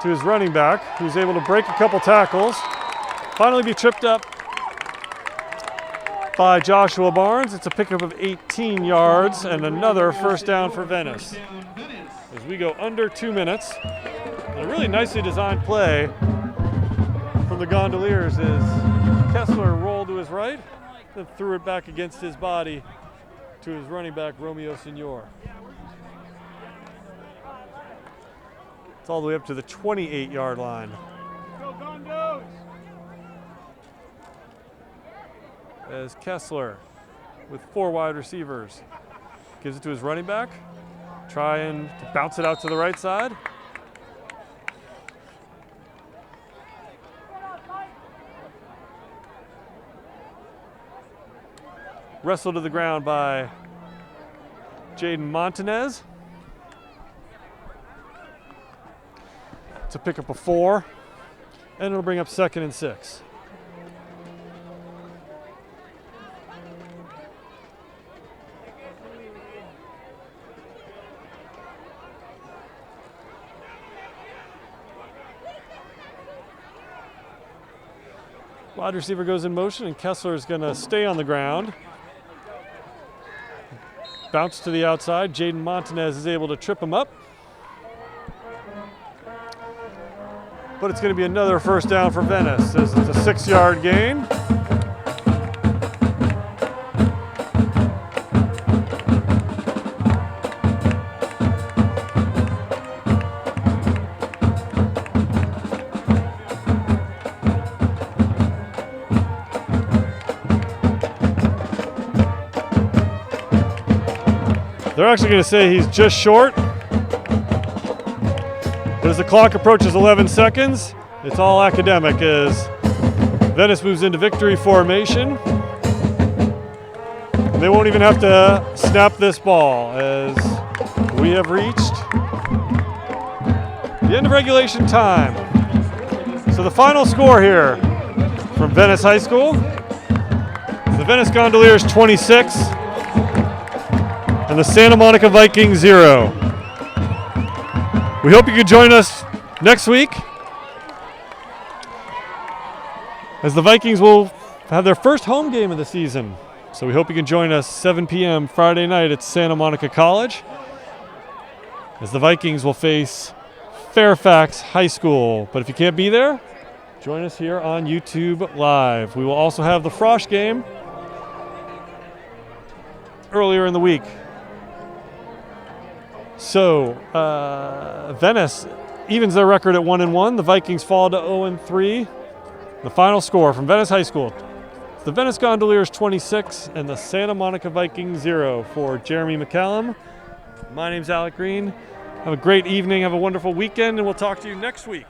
to his running back, who's able to break a couple tackles. Finally be tripped up by Joshua Barnes. It's a pickup of 18 yards and another 1st down for Venice. As we go under 2 minutes, and a really nicely designed play from the Gondoliers is Kessler rolled to his right, then threw it back against his body to his running back, Romeo Signor. It's all the way up to the 28-yard line. Go Gondos! As Kessler, with 4 wide receivers, gives it to his running back, trying to bounce it out to the right side. Wrestled to the ground by Jaden Montanez. To pick up a 4, and it'll bring up 2nd and 6. Wide receiver goes in motion, and Kessler is going to stay on the ground. Bounce to the outside. Jaden Montanez is able to trip him up. But it's going to be another 1st down for Venice, as it's a 6-yard gain. They're actually going to say he's just short. But as the clock approaches 11 seconds, it's all academic as Venice moves into victory formation. They won't even have to snap this ball as we have reached the end of regulation time. So the final score here from Venice High School, the Venice Gondoliers 26 and the Santa Monica Vikings 0. We hope you can join us next week as the Vikings will have their first home game of the season. So we hope you can join us 7 p.m. Friday night at Santa Monica College as the Vikings will face Fairfax High School. But if you can't be there, join us here on YouTube Live. We will also have the Frosh game earlier in the week. So Venice evens their record at 1-1. The Vikings fall to 0-3. The final score from Venice High School: the Venice Gondoliers 26 and the Santa Monica Vikings 0. For Jeremy McCallum, my name's Alec Green. Have a great evening. Have a wonderful weekend, and we'll talk to you next week.